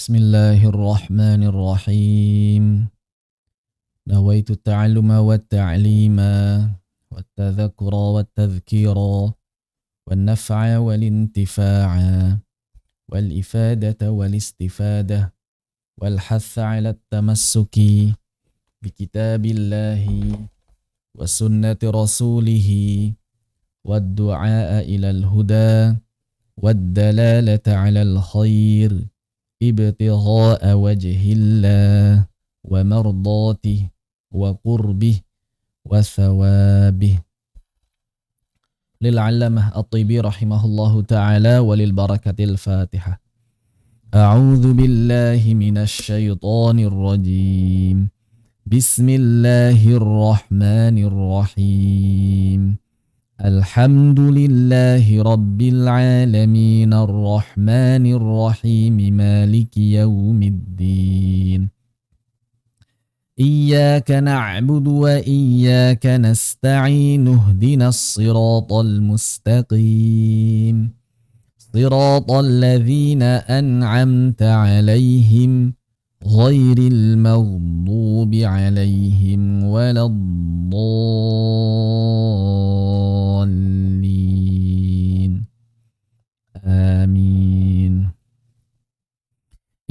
Bismillahirrahmanirrahim. Nawaitu ta'alluma wa ta'lima wa tadhakura wa tadhkira wa naf'a wal intifa'a wal ifadata wal istifadah wal hatha 'ala at-tamassuki bi kitabillahi wa sunnati rasulih wad du'a ila al-huda wad dalalata 'ala al-khair ibtigha'a wajhillah wa mardatihi wa qurbih wa thawabih. Lil 'allamah at-Tibi rahimahullahu ta'ala wa lil barakatil Fatihah. A'udzu billahi minasy syaithanir rajim. Bismillahirrahmanirrahim. Alhamdulillahi rabbil alamin arrahmanir rahim maliki yaumiddin. Iyyaka na'budu wa iyyaka nasta'in ihdinas siratal mustaqim. Siratal ladzina an'amta 'alaihim ghairil maghdubi 'alaihim waladdallin. Amin.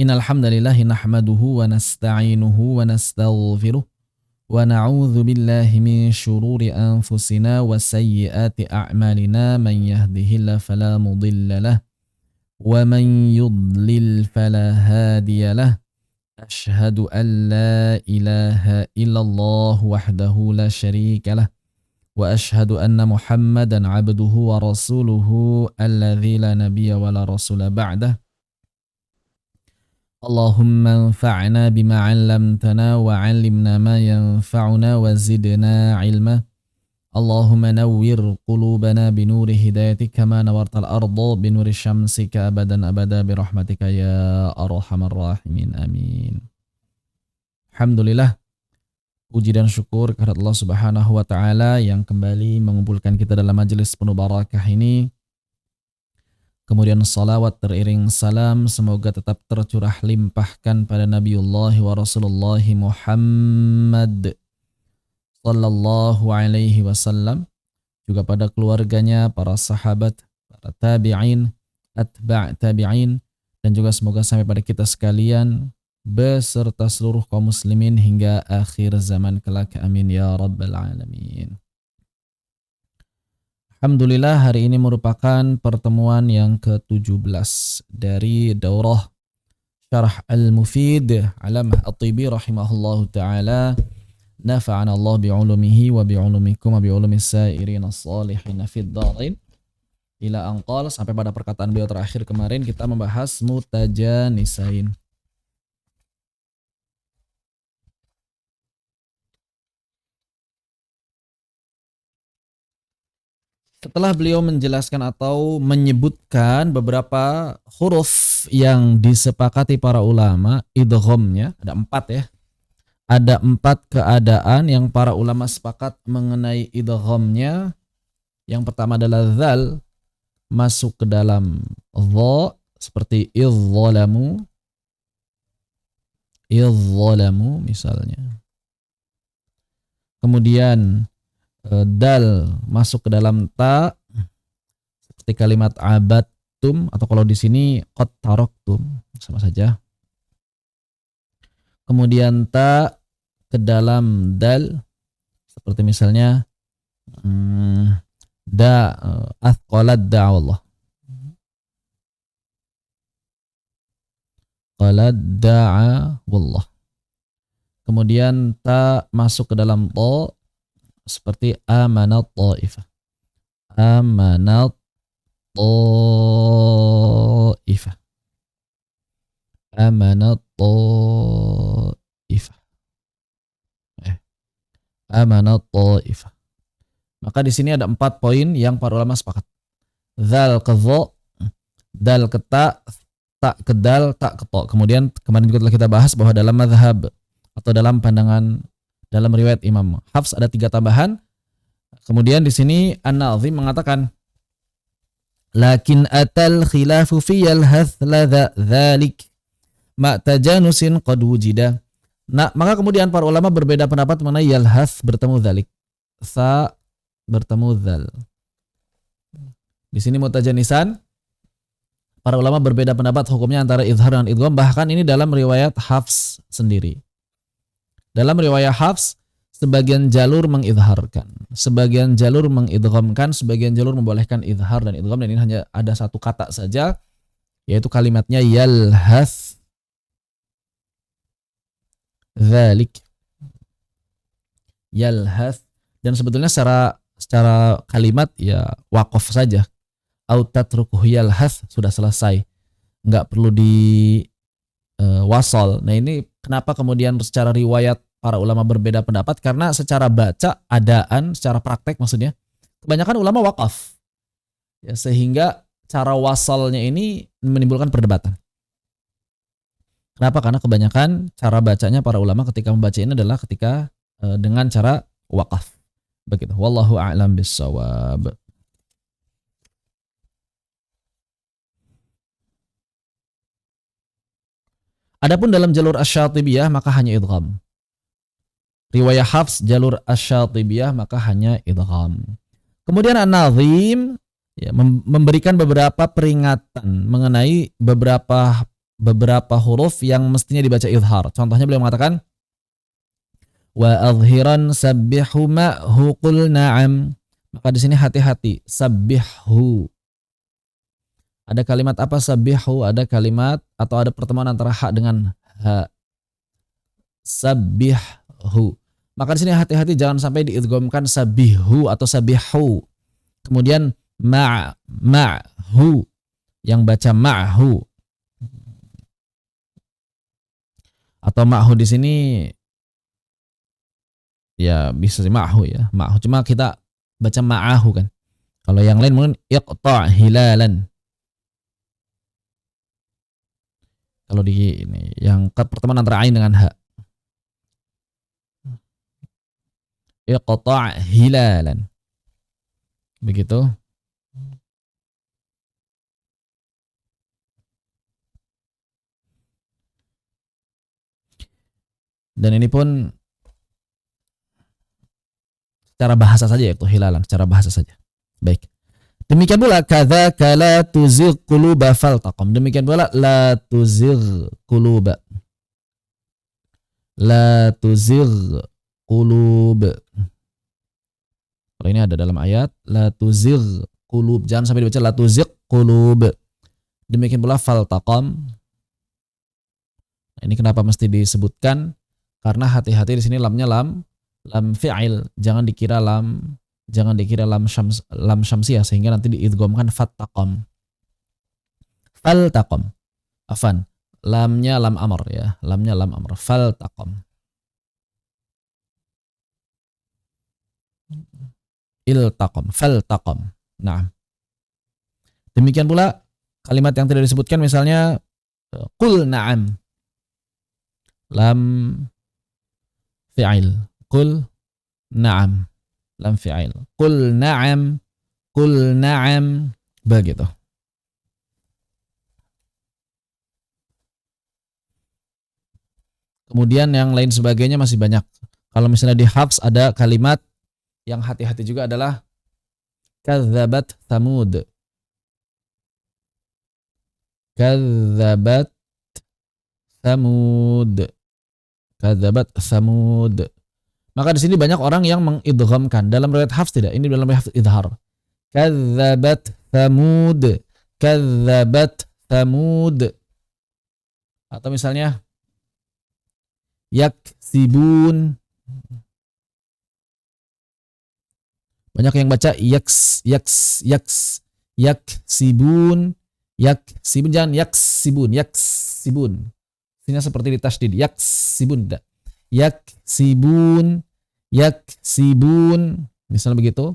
Innal hamdalillahi nahmaduhu wa nasta'inuhu wa nastaghfiruh wa na'udzu billahi min shururi anfusina wa sayyiati a'malina man yahdihillahu fala mudilla lahu wa man yudlil fala hadiya lahu. Ashhadu an la ilaha illallah wahdahu la syarika lah wa ashhadu anna Muhammadan abduhu wa rasuluhu alladzi la nabiyya wa la rasula ba'dah. Allahumma anfa'na bima 'allamtana wa 'allimna ma yanfa'una wa zidna 'ilma. Allahumma nawwir qulubana binuri hidayatika kama nawartal arda binuri syamsika abadan abada birahmatika ya arhamar rahimin. Amin. Alhamdulillah, puji dan syukur kepada Allah Subhanahu wa taala yang kembali mengumpulkan kita dalam majelis penuh barakah ini. Kemudian salawat teriring salam semoga tetap tercurah limpahkan pada Nabiullah wa Rasulullah Muhammad sallallahu alaihi wasallam, juga pada keluarganya, para sahabat, para tabi'in, atba' tabi'in, dan juga semoga sampai pada kita sekalian beserta seluruh kaum muslimin hingga akhir zaman kelak. Amin ya rabbal alamin. Alhamdulillah, hari ini merupakan pertemuan yang ke-17 dari daurah Syarah Al-Mufid 'Allamah At-Tibi rahimahullahu ta'ala. Nafa'ana Allah bi'ulumihi wa bi'ulumikum wa bi'ulumis sa'irin as-salihin fid dharain. Ila anqal, sampai pada perkataan beliau terakhir kemarin kita membahas mutajanisain. Setelah beliau menjelaskan atau menyebutkan beberapa huruf yang disepakati para ulama idghamnya, ada 4 ya. Ada 4 keadaan yang para ulama sepakat mengenai idghamnya. Yang pertama adalah dzal masuk ke dalam dha seperti idzalamu misalnya. Kemudian dal masuk ke dalam ta seperti kalimat abadtum, atau kalau di sini qad taraktum sama saja. Kemudian ta ke dalam dal seperti misalnya athqalad da'wallah, qalad da'awallah. Kemudian ta masuk ke dalam ta seperti amanat ta'ifah, amanat ta'ifah, amanat ta'ifah, amanat ta'ifah. Maka di sini ada 4 poin yang para ulama sepakat. Dzal ke dha, dal ke ta, ta ke dal, ta ke ta. Kemudian kemarin juga telah kita bahas bahwa dalam mazhab atau dalam pandangan dalam riwayat Imam Hafs ada 3 tambahan. Kemudian di sini An-Nazim mengatakan lakin atal khilafu fiyal hathla dzalik ma tajanusin qad wujida. Nah, maka kemudian para ulama berbeda pendapat mengenai yalhath bertemu dzalik. Sa bertemu dzal. Di sini mutajanisan, para ulama berbeda pendapat hukumnya antara idhar dan idgham, bahkan ini dalam riwayat Hafs sendiri. Dalam riwayat Hafs, sebagian jalur mengidharkan, sebagian jalur mengidghamkan, sebagian jalur membolehkan idhar dan idgham, dan ini hanya ada satu kata saja, yaitu kalimatnya yalhath dzalik. Yalhath, dan sebetulnya secara kalimat ya waqaf saja. Au tatrukuhu yalhath, sudah selesai. Enggak perlu di wasol. Nah, ini kenapa kemudian secara riwayat para ulama berbeda pendapat, karena secara baca adaan, secara praktek maksudnya, kebanyakan ulama waqaf. Ya, sehingga cara wasalnya ini menimbulkan perdebatan. Kenapa? Karena kebanyakan cara bacanya para ulama ketika membaca ini adalah ketika dengan cara waqaf. Begitu. Wallahu a'lam bissawab. Adapun dalam jalur asy-Syatibiyah maka hanya idgham. Riwayat Hafs jalur asy-Syatibiyah maka hanya idgham. Kemudian An-Nazim ya, memberikan beberapa peringatan mengenai beberapa huruf yang mestinya dibaca idhar. Contohnya beliau mengatakan wa adhiran sabbihu ma'hu qul na'am. Maka di sini hati-hati, sabbihu. Ada kalimat apa sabbihu? Ada kalimat atau ada pertemuan antara ha dengan ha. Sabbihu. Maka di sini hati-hati jangan sampai diidghamkan sabbihu atau sabbihu. Kemudian ma'hu yang baca ma'hu. Atau ma'hu di sini ya bisa sih ma'hu ya, ma'hu. Cuma kita baca ma'ahu kan. Kalau yang lain mungkin iqta' hilalan. Kalau di ini yang pertemuan antara ain dengan ha. Iqta' hilalan. Begitu. Dan ini pun secara bahasa saja, yaitu hilalan, secara bahasa saja. Baik. Demikian pula kadzaka la tuzigh quluba faltaqam. Demikian pula la tuzigh quluba. La tuzigh qulub. Kalau ini ada dalam ayat la tuzigh qulub. Jangan sampai dibaca la tuzigh qulub. Demikian pula faltaqam. Ini kenapa mesti disebutkan? Karena hati-hati di sini lamnya lam fi'il. Jangan dikira lam syamsiyah sehingga nanti diidghamkan fattaqam. Faltaqam. Afan. Lamnya lam amr ya. Lamnya lam amr. Faltaqam. Iltaqam. Faltaqam. Nah. Demikian pula kalimat yang tidak disebutkan misalnya qul na'am. Lam fi'il. Qul na'am. Lam fi'il. Qul na'am. Qul na'am. Begitu. Kemudian yang lain sebagainya masih banyak. Kalau misalnya di Hafs ada kalimat yang hati-hati juga adalah kadzabat Thamud. Kadzabat Thamud. Kadzabat Thamud. Maka di sini banyak orang yang mengidghamkan. Dalam riwayat Hafs tidak. Ini dalam riwayat idhar. Kadzabat Thamud. Kadzabat Thamud. Atau misalnya yaksibun. Banyak yang baca yaksibun. Yaksibun, jangan yaksibun. Ini seperti di tasydid. Yaksibun. Yaksibun. Misalnya begitu.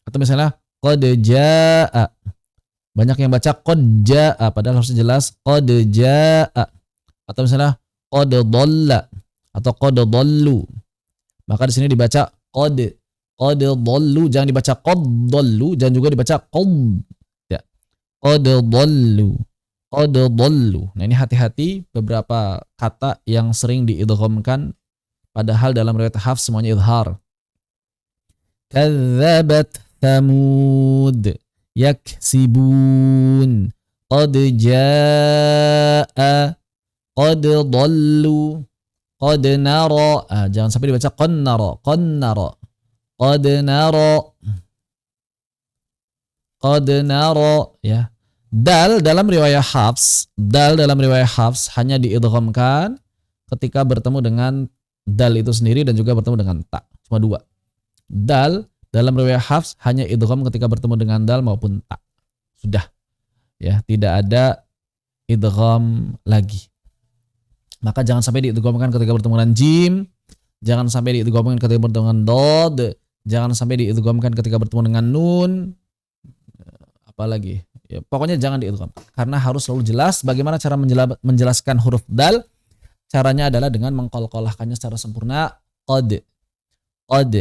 Atau misalnya qad jaa. Banyak yang baca qad jaa padahal harus jelas qad jaa. Atau misalnya qad dhalla atau qad dhallu. Maka di sini dibaca qad dhallu, jangan dibaca qad dhallu, jangan juga dibaca qad. Ya. Qad dhallu. qad dhallu. Nah, ini hati-hati beberapa kata yang sering diidghamkan padahal dalam riwayat Hafs semuanya idhar. Kadzabat Thamud yaksibun qad jaa qad dhallu qad nara. Jangan sampai dibaca qannara qad nara ya. Dal dalam riwayat Hafs hanya diidghamkan ketika bertemu dengan dal itu sendiri dan juga bertemu dengan ta. Cuma dua. Dal dalam riwayat Hafs hanya idgham ketika bertemu dengan dal maupun ta. Sudah. Ya, tidak ada idgham lagi. Maka jangan sampai diidghamkan ketika bertemu dengan jim, jangan sampai diidghamkan ketika bertemu dengan dod, jangan sampai diidghamkan ketika bertemu dengan nun. Apalagi? Ya, pokoknya jangan diidgham karena harus selalu jelas bagaimana cara menjelaskan huruf dal. Caranya adalah dengan mengqalqalahkannya secara sempurna. Qad, ad,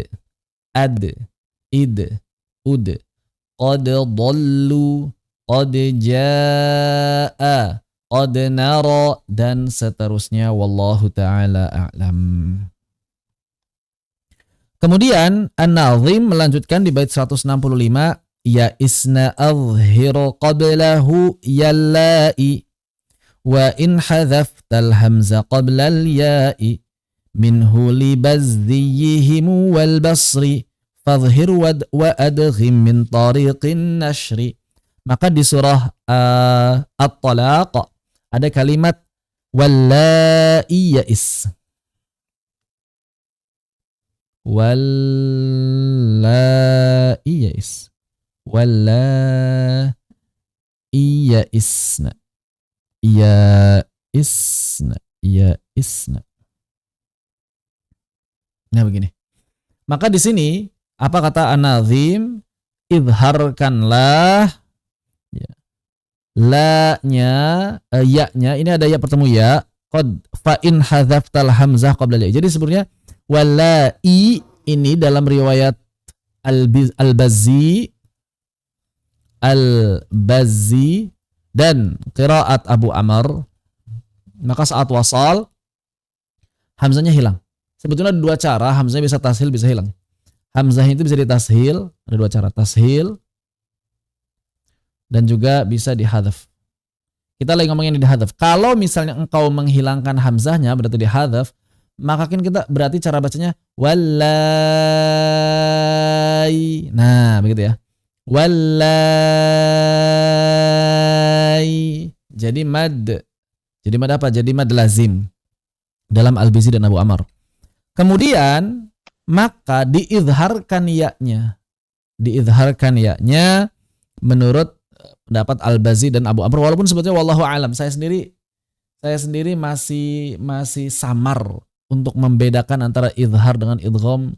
id, ud, qad dhallu, qad jaa, qad nara, dan seterusnya. Wallahu ta'ala a'lam. Kemudian An-Nazim melanjutkan di bait 165, ya isna azhiru qablahu yallai wa in hadhaftal hamza qablal ya'i minhu libazziyihim wal basri fadhhir wa adghim min tariqin nashri. Maka di surah At-Talaq ada kalimat wallai ya'is. Wallai ya'is. Wallai ya'isna. Ya'isna. Nah, begini. Maka di sini apa kata An-Nazim? Idharkanlah ya. La-nya, ya-nya, ini ada ya bertemu ya. Qad fa in hadzaftal hamzah qabla ya. Jadi sebenarnya wallai ini dalam riwayat Al-Bazzi dan qiraat Abu Amr, maka saat wasal hamzahnya hilang. Sebetulnya ada dua cara hamzahnya bisa tashil, bisa hilang. Hamzah itu bisa ditashil, ada dua cara, tashil dan juga bisa dihadzaf. Kita lagi ngomongin dihadzaf. Kalau misalnya engkau menghilangkan hamzahnya berarti dihadzaf, maka kan kita berarti cara bacanya wallai. Nah, begitu ya. Wallai. Jadi mad apa? Jadi mad lazim dalam Al-Bizzi dan Abu Amr. Kemudian maka diizharkan ya-nya. Diizharkan ya-nya menurut pendapat Al-Bazzi dan Abu Amr, walaupun sebetulnya wallahu alam saya sendiri masih samar untuk membedakan antara izhar dengan idgham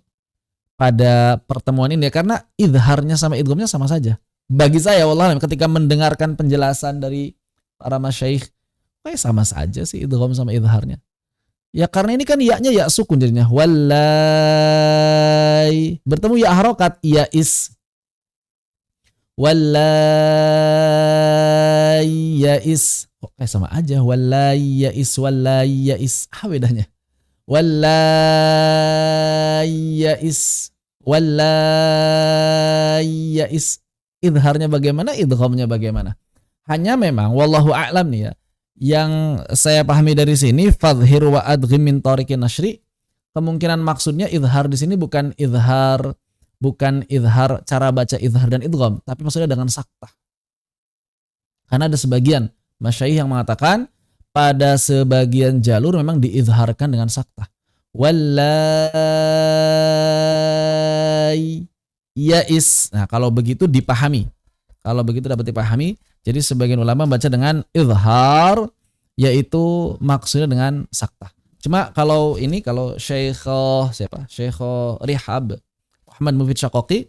pada pertemuan ini ya, karena idharnya sama idghamnya sama saja. Bagi saya wallahi ketika mendengarkan penjelasan dari para masyayikh, kayak sama saja sih idgham sama idharnya. Ya karena ini kan ya-nya ya sukun jadinya. Wallai. Bertemu ya harokat, ya is. Wallai ya is. Kok kayak sama aja. Wallai ya is, wallai ya is. Apa bedanya? Wallai ya is. Wallai ya is. Idharnya bagaimana, idghamnya bagaimana? Hanya memang wallahu a'lam nih ya. Yang saya pahami dari sini fadhhir wa adghim min tariqin nashri, kemungkinan maksudnya izhar di sini bukan izhar cara baca izhar dan idgham, tapi maksudnya dengan saktah. Karena ada sebagian masyayikh yang mengatakan pada sebagian jalur memang diizharkan dengan saktah. Wallai ya'is. Nah, kalau begitu dipahami. Kalau begitu dapat dipahami. Jadi sebagian ulama baca dengan izhar, yaitu maksudnya dengan saktah. Cuma kalau Syekh Rihab Muhammad Mufid Syaqaqi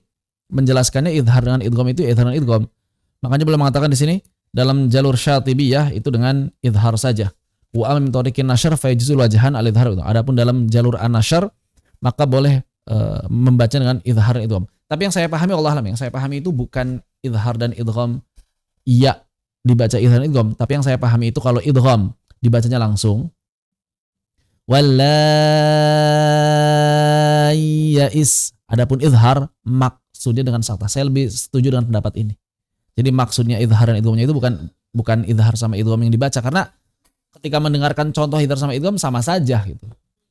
menjelaskannya izhar dengan idgham itu izhar dengan idgham. Makanya beliau mengatakan di sini dalam jalur Syatibiyah itu dengan izhar saja. Wa min tariqin nashr fa yajzul wajhan al-izhar. Adapun dalam jalur an-nashr maka boleh membaca dengan izhar dan idgham. Tapi yang saya pahami Allah alam, yang saya pahami itu bukan izhar dan idgham ya dibaca idhar idgham, tapi yang saya pahami itu kalau idgham dibacanya langsung. Wallaiyais. Adapun idhar maksudnya dengan saktah. Saya lebih setuju dengan pendapat ini. Jadi maksudnya idhar dan idghamnya itu bukan idhar sama idgham yang dibaca, karena ketika mendengarkan contoh idhar sama idgham sama saja gitu.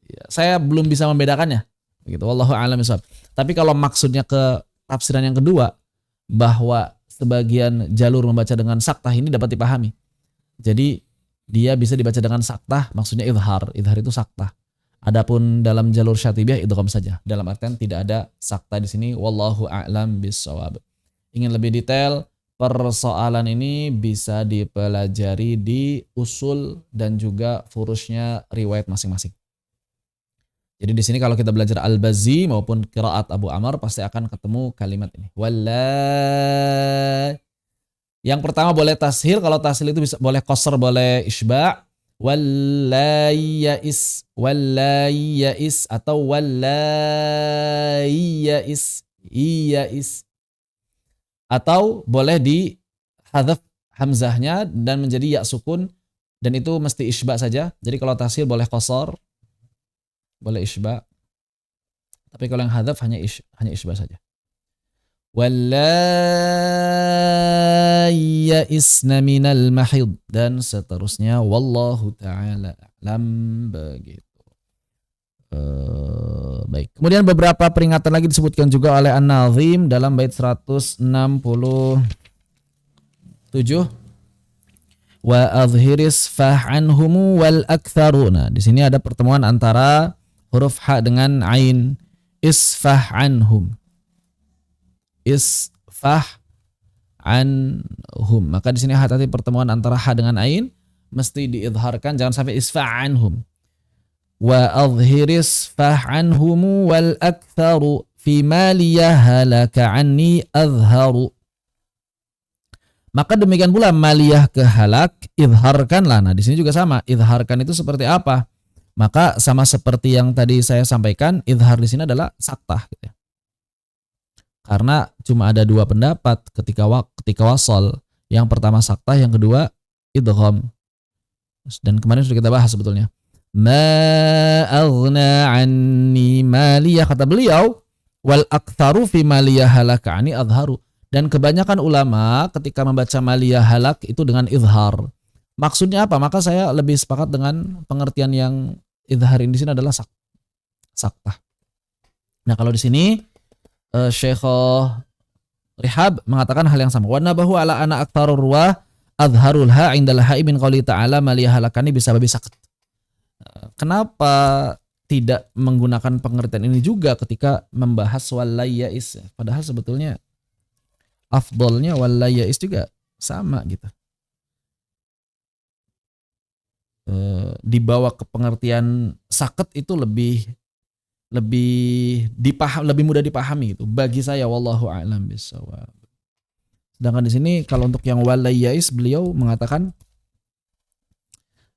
Ya, saya belum bisa membedakannya. Gitu. Wallahu a'lam bishawab. Tapi kalau maksudnya ke tafsiran yang kedua, bahwa sebagian jalur membaca dengan saktah, ini dapat dipahami. Jadi dia bisa dibaca dengan saktah, maksudnya idhar. Idhar itu saktah. Adapun dalam jalur syatibiyah idgham saja. Dalam artian tidak ada saktah di sini. Wallahu a'lam bishawab. Ingin lebih detail, persoalan ini bisa dipelajari di usul dan juga furusnya riwayat masing-masing. Jadi di sini kalau kita belajar Al-Bazzi maupun qiraat Abu Amr pasti akan ketemu kalimat ini. Yang pertama boleh tashil, kalau tashil itu bisa boleh qasr, boleh isba'. Wallaiyais atau wallaiyais atau boleh di hadzaf hamzahnya dan menjadi ya sukun, dan itu mesti isba' saja. Jadi kalau tashil boleh qasr, boleh isba'. Tapi kalau yang hadzaf hanya isba' saja. Wallaiya'isna minal mahid dan seterusnya. Wallahu ta'ala a'lam. Begitu. Baik. Kemudian beberapa peringatan lagi disebutkan juga oleh An-Nazim dalam bait 167. Wa adhiris fah'anhumu wal aktharuna. Di sini ada pertemuan antara huruf ha dengan ain. Isfah anhum. Isfah anhum. Maka di sini hati-hati pertemuan antara ha dengan ain mesti diidharkan, jangan sampai isfah anhum. Wa adhiris fah anhum wal aktharu fi maliyah halaka anni adharu. Maka demikian pula maliyah ke halak idharkanlah. Nah, di sini juga sama. Idharkan itu seperti apa? Maka sama seperti yang tadi saya sampaikan, idhar di sini adalah saktah gitu ya. Karena cuma ada dua pendapat ketika wasol. Yang pertama saktah, yang kedua idgham. Dan kemarin sudah kita bahas sebetulnya. Ma aghna anni maliyah, kata beliau, wal aktharu fi maliyah halaka anni adharu. Dan kebanyakan ulama ketika membaca maliyah halak itu dengan idhar. Maksudnya apa? Maka saya lebih sepakat dengan pengertian yang idhar di sini adalah saktah. Nah, kalau di sini Syekh Rihab mengatakan hal yang sama. Wa nabahu ala ana aktsarur ruwah adharul ha indal ha'i min qouli ta'ala maliyah halakani bisa babi sakt. Kenapa tidak menggunakan pengertian ini juga ketika membahas wallaiyais? Padahal sebetulnya afdolnya wallaiyais juga sama gitu. Dibawa ke pengertian saket itu lebih mudah dipahami gitu bagi saya, wallahu a'lam bishawab. Sedangkan di sini kalau untuk yang wallaiyais beliau mengatakan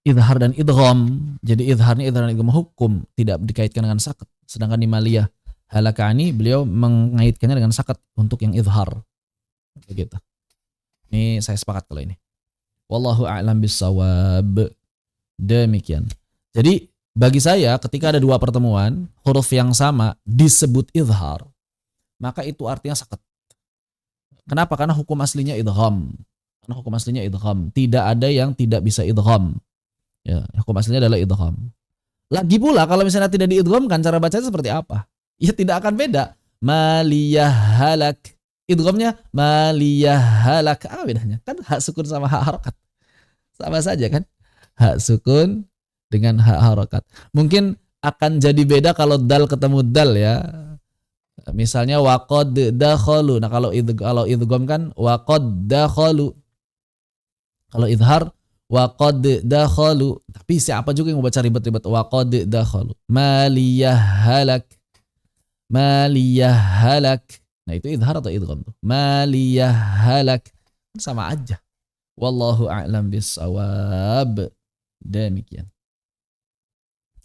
idhar dan idgham. Jadi idharnya idhar dan idgham hukum, tidak dikaitkan dengan saket. Sedangkan di maliyah halakani beliau mengaitkannya dengan saket untuk yang idhar. Begitu. Ini saya sepakat kalau ini. Wallahu a'lam bishawab. Demikian. Jadi bagi saya ketika ada dua pertemuan huruf yang sama disebut idhar, maka itu artinya saket. Kenapa? Karena hukum aslinya idgham. Tidak ada yang tidak bisa idgham. Ya, hukum aslinya adalah idgham. Lagi pula kalau misalnya tidak diidghamkan, cara bacanya seperti apa? Ya tidak akan beda. Maliyah halak. Idghamnya maliyah halak. Apa bedanya? Kan hak sukun sama hak harokat. Sama saja kan? Hak sukun dengan hak harokat. Mungkin akan jadi beda kalau dal ketemu dal ya. Misalnya waqad dakhalu. Nah, kalau idgham kan waqad dakhalu. Kalau idhar waqad dakhalu. Tapi siapa juga yang mau baca ribet-ribet waqad dakhalu. Maliyah halak. Nah, itu idhar atau idgham tuh? Maliyah halak. Sama aja. Wallahu a'lam bishawab. Demikian.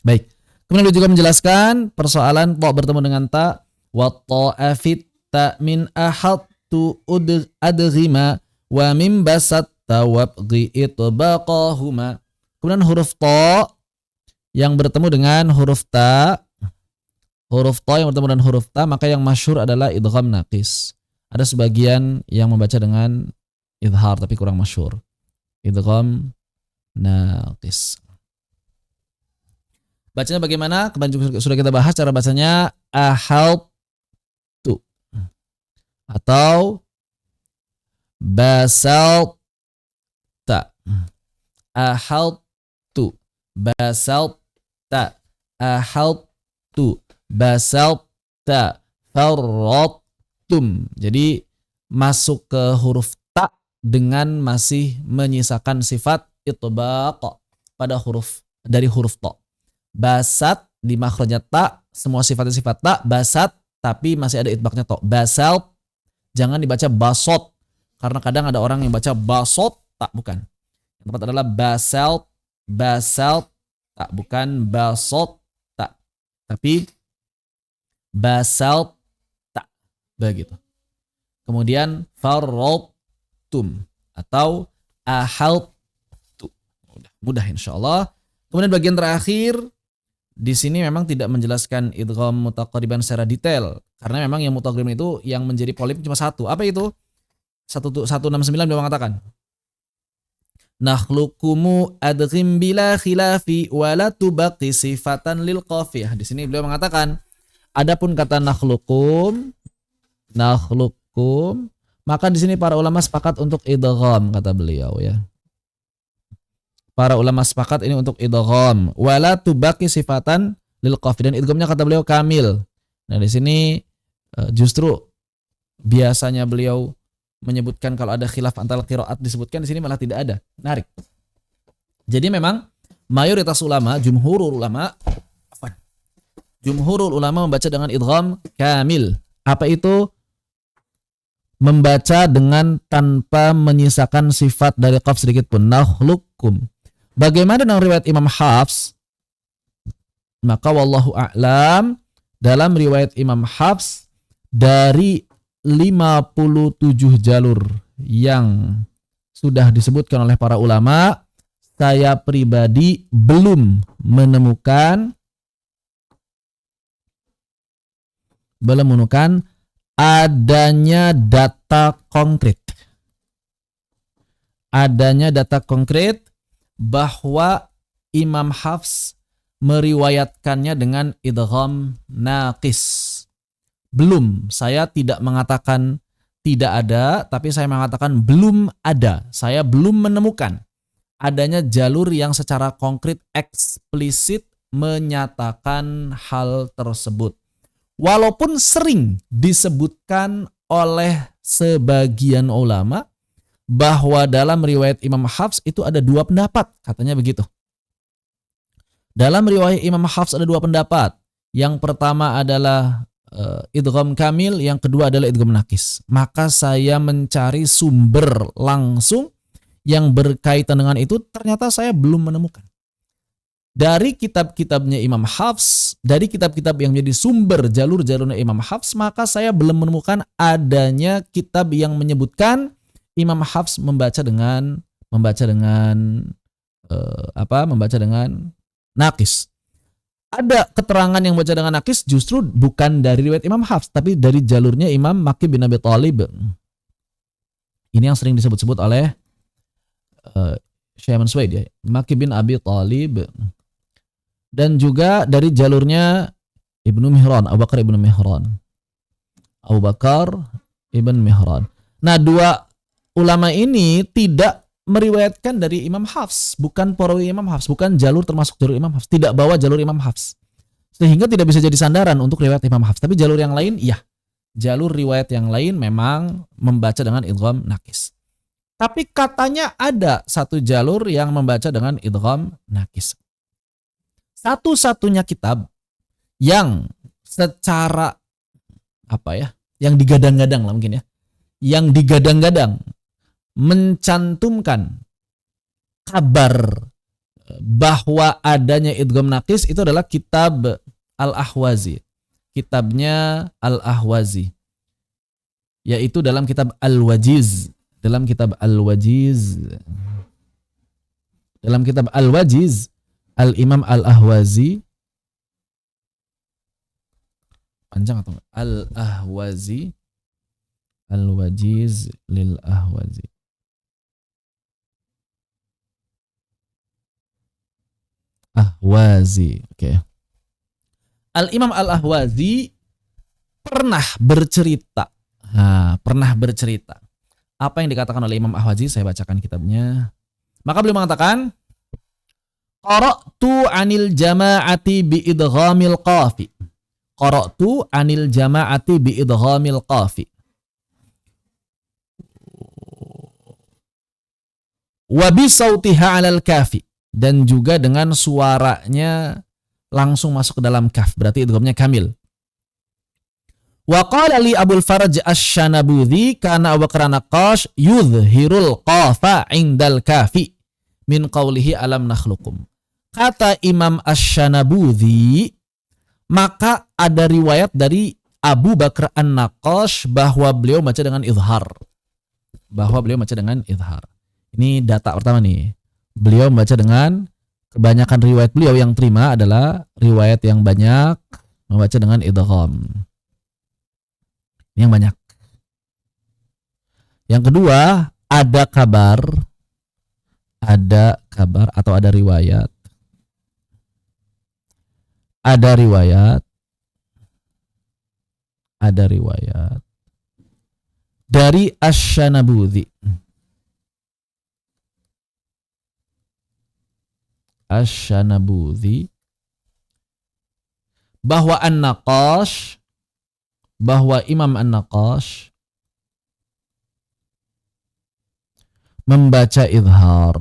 Baik. Kemudian beliau juga menjelaskan persoalan ta bertemu dengan ta wa ta'afit ta min ahadtu adghima wa min basat ta wabghi itbaqahuma. Kemudian huruf ta yang bertemu dengan huruf ta yang bertemu dengan huruf ta, maka yang masyhur adalah idgham naqis. Ada sebagian yang membaca dengan idhar tapi kurang masyhur. Idgham naqis. Bacanya bagaimana? Kemarin sudah kita bahas cara bacanya ahaltu atau basalta. Ahaltu, basalta, ahaltu, basalta, farrattum. Jadi masuk ke huruf ta dengan masih menyisakan sifat itbaq pada huruf dari huruf ta. Basat di makhrajnya ta, semua sifatnya sifat ta, basat tapi masih ada itbaqnya ta. Basalt, jangan dibaca basot karena kadang ada orang yang baca basot tak, bukan. Yang tepat adalah basalt, basalt tak, bukan basot tak, tapi basalt tak, begitu. Kemudian farrattum atau ahaltu. Mudah insyaallah. Kemudian bagian terakhir di sini memang tidak menjelaskan idgham mutaqariban secara detail karena memang yang mutaqariban itu yang menjadi polemik cuma satu. Apa itu? 169 dia mengatakan nakhluqumu adghim bila khilafi wala tubaqi sifatan lil qafiyah. Di sini beliau mengatakan adapun kata nakhluqum maka di sini para ulama sepakat untuk idgham kata beliau ya. Para ulama sepakat ini untuk idgham wala tubaqi sifatan lil qafiyah, dan idghamnya kata beliau kamil. Nah, di sini justru biasanya beliau menyebutkan kalau ada khilaf antara qiraat disebutkan, di sini malah tidak ada. Menarik. Jadi memang mayoritas ulama, jumhurul ulama membaca dengan idgham kamil. Apa itu? Membaca dengan tanpa menyisakan sifat dari qaf sedikit pun. Nakhluqukum. Bagaimana dengan riwayat Imam Hafs? Maka wallahu a'lam, dalam riwayat Imam Hafs dari 57 jalur yang sudah disebutkan oleh para ulama, saya pribadi belum menemukan adanya data konkret. Adanya data konkret bahwa Imam Hafs meriwayatkannya dengan idgham naqis. Belum, saya tidak mengatakan tidak ada, tapi saya mengatakan belum ada. Saya belum menemukan adanya jalur yang secara konkret eksplisit menyatakan hal tersebut. Walaupun sering disebutkan oleh sebagian ulama bahwa dalam riwayat Imam Hafs itu ada dua pendapat, katanya begitu. Dalam riwayat Imam Hafs ada dua pendapat. Yang pertama adalah idgham kamil, yang kedua adalah idgham naqis. Maka saya mencari sumber langsung yang berkaitan dengan itu, ternyata saya belum menemukan. Dari kitab-kitabnya Imam Hafs, dari kitab-kitab yang menjadi sumber jalur-jalurnya Imam Hafs, maka saya belum menemukan adanya kitab yang menyebutkan Imam Hafs membaca dengan naqis. Ada keterangan yang baca dengan naqis justru bukan dari riwayat Imam Hafs, tapi dari jalurnya Imam Maqi bin Abi Thalib. Ini yang sering disebut-sebut oleh Syekh Manswaid ya, Maqi bin Abi Thalib. Dan juga dari jalurnya Ibnu Mihran, Abu Bakar Ibn Mihran. Nah, dua ulama ini tidak meriwayatkan dari Imam Hafs, bukan perawi Imam Hafs, bukan jalur termasuk jalur Imam Hafs, tidak bawa jalur Imam Hafs. Sehingga tidak bisa jadi sandaran untuk riwayat Imam Hafs. Tapi jalur yang lain, iya. Jalur riwayat yang lain memang membaca dengan idgham naqis. Tapi katanya ada satu jalur yang membaca dengan idgham naqis. Satu-satunya kitab yang secara yang digadang-gadang lah mungkin ya, yang digadang-gadang mencantumkan kabar bahwa adanya idgham naqis itu adalah kitab Al-Ahwazi. Kitabnya Al-Ahwazi, yaitu dalam kitab Al-Wajiz. dalam kitab Al-Wajiz. Dalam kitab Al-Wajiz, Al-Imam Al-Ahwazi, panjang atau enggak? Al-Ahwazi, Al-Wajiz lil Ahwazi. Ahwazi, oke. Al-Imam Al-Ahwazi pernah bercerita. Pernah bercerita. Apa yang dikatakan oleh Imam Ahwazi, saya bacakan kitabnya. Maka beliau mengatakan, qara'tu 'anil jama'ati bi idghamil qafi. Qara'tu 'anil jama'ati bi idghamil qafi. Wa bi sautiha 'alal kafi, dan juga dengan suaranya langsung masuk ke dalam kaf, berarti idghamnya kamil. Wa qala li Abul Faraj Asy-Syanabudzi kana Abu Bakr An-Naqash yudhhirul qafa 'indal kafi min qawlihi alam nakhluqum. Kata Imam Asy-Syanabudzi, maka ada riwayat dari Abu Bakr An-Naqash bahwa beliau baca dengan izhar. Ini data pertama nih. Beliau membaca dengan, kebanyakan riwayat beliau yang terima adalah riwayat yang banyak membaca dengan idgham. Ini yang banyak. Yang kedua, ada kabar atau ada riwayat. Ada riwayat dari Asy-Syanabudzi. Bahwa Imam An-Naqash membaca izhar.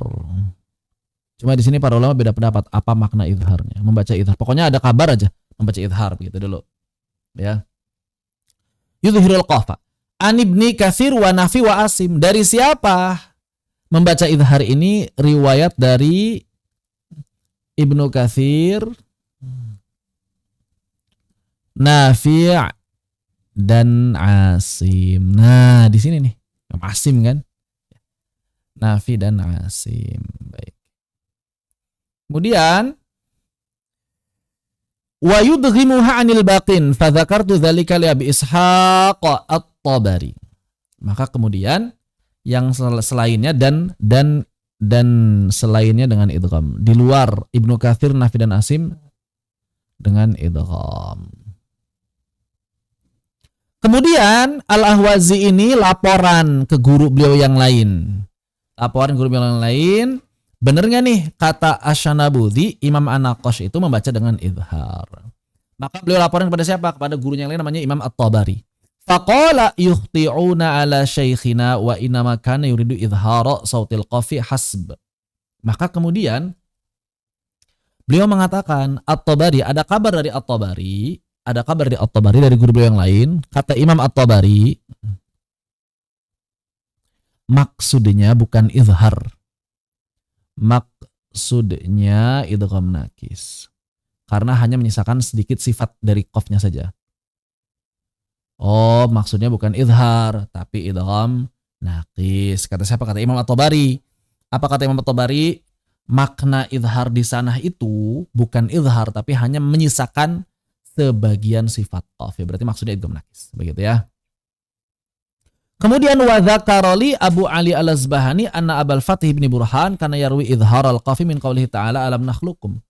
Cuma di sini para ulama beda pendapat apa makna izharnya. Membaca izhar. Pokoknya ada kabar aja membaca izhar begitu dulu. Ya. Yudhhirul qafa. An Ibni Katsir wa Nafi wa Asim. Dari siapa membaca izhar ini? Riwayat dari Ibnu Katsir, Nafi' dan Asim. Nah, di sini nih, Asim kan? Nafi dan Asim. Baik. Kemudian wa yudghimuha 'anil baqin fa dzakartu dzalika li Abi Ishaq At-Tabari. Maka kemudian yang selainnya dan selainnya dengan idgham. Di luar Ibnu Katsir, Nafi dan Asim dengan idgham. Kemudian Al-Ahwazi ini laporan ke guru beliau yang lain. Bener nggak nih kata Asy-Syanabudzi, Imam An-Naqash itu membaca dengan izhar. Maka beliau laporan kepada siapa? Kepada gurunya yang lain namanya Imam At-Tabari. Faqala yukhti'una ala syekhina wa inama kana yuridu izhara sautil qafi hasb. Maka kemudian beliau mengatakan, At-Tabari, ada kabar dari At-Tabari dari guru beliau yang lain. Kata Imam At-Tabari, maksudnya bukan izhar. Maksudnya idgham nakis. Karena hanya menyisakan sedikit sifat dari qafnya saja. Oh, maksudnya bukan izhar, tapi idgham nakis. Kata siapa? Kata Imam At-Tabari. Apa kata Imam At-Tabari? Makna izhar di sana itu bukan izhar, tapi hanya menyisakan sebagian sifat qaf. Ya, berarti maksudnya idgham nakis. Begitu ya. Kemudian wa dzakara li Abu Ali Al-Asbahani anna Abul Fath bin Burhan kana yarwi izhar al-qafi min qaulihi ta'ala alam nakhluqum.